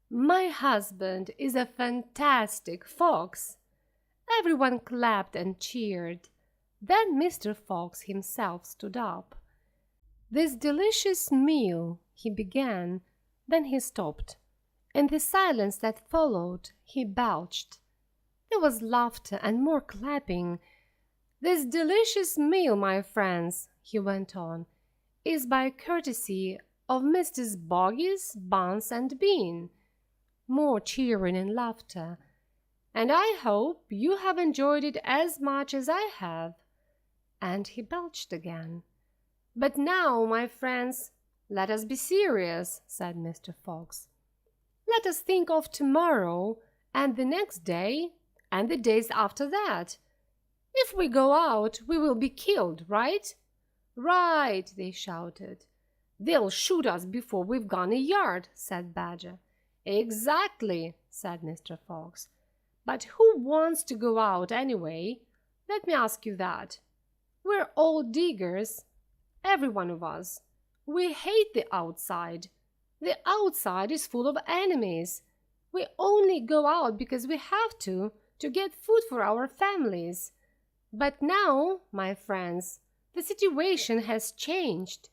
My husband is a fantastic fox." Everyone clapped and cheered. Then Mr. Fox himself stood up. "This delicious meal," he began, then he stopped. In the silence that followed, he belched. There was laughter and more clapping. "This delicious meal, my friends," he went on, "is by courtesy of Mrs. Boggis, Bunce, and Bean." More cheering and laughter. and I hope you have enjoyed it as much as I have." And he belched again. "But now, my friends, let us be serious," said Mr. Fox. "Let us think of tomorrow, and the next day, and the days after that. If we go out, we will be killed, right?" "Right," they shouted. "They'll shoot us before we've gone a yard," said Badger. "Exactly," said Mr. Fox. "But who wants to go out anyway? Let me ask you that. We're all diggers, every one of us. We hate the outside. The outside is full of enemies. We only go out because we have to get food for our families. But now, my friends, the situation has changed.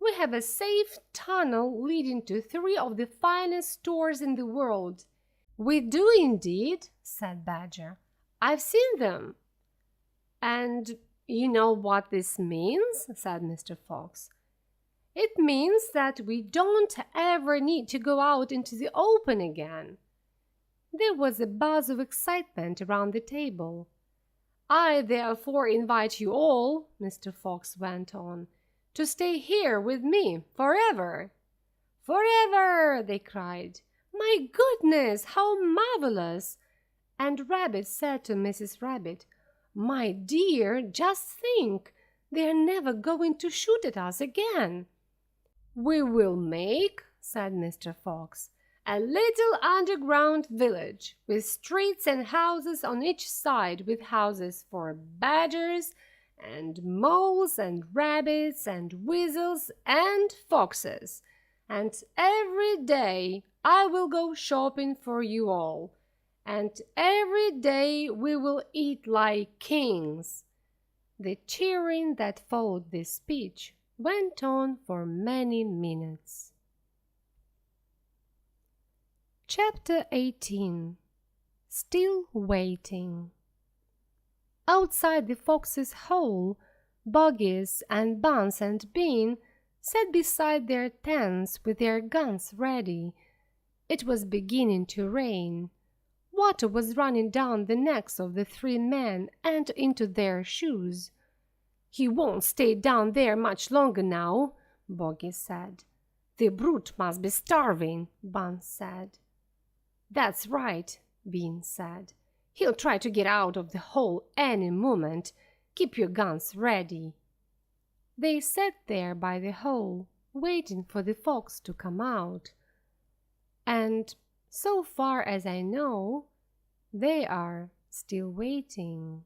We have a safe tunnel leading to 3 of the finest stores in the world." "We do indeed," said Badger. "I've seen them." "And you know what this means?" said Mr. Fox. "It means that we don't ever need to go out into the open again." There was a buzz of excitement around the table. "I therefore invite you all," Mr. Fox went on, "to stay here with me forever." "Forever!" they cried. "My goodness, how marvelous!" And Rabbit said to Mrs. Rabbit, "My dear, just think, they're never going to shoot at us again." "We will make," said Mr. Fox, "a little underground village, with streets and houses on each side, with houses for badgers and moles and rabbits and weasels and foxes. And every day I will go shopping for you all, and every day we will eat like kings." The cheering that followed this speech went on for many minutes. Chapter 18. Still Waiting. Outside the fox's hole, Boggis and Bunce and Bean sat beside their tents with their guns ready. It was beginning to rain. Water was running down the necks of the 3 men and into their shoes. "He won't stay down there much longer now," Boggis said. "The brute must be starving," Bunce said. "That's right," Bean said. "He'll try to get out of the hole any moment. Keep your guns ready." They sat there by the hole, waiting for the fox to come out. And, so far as I know, they are still waiting.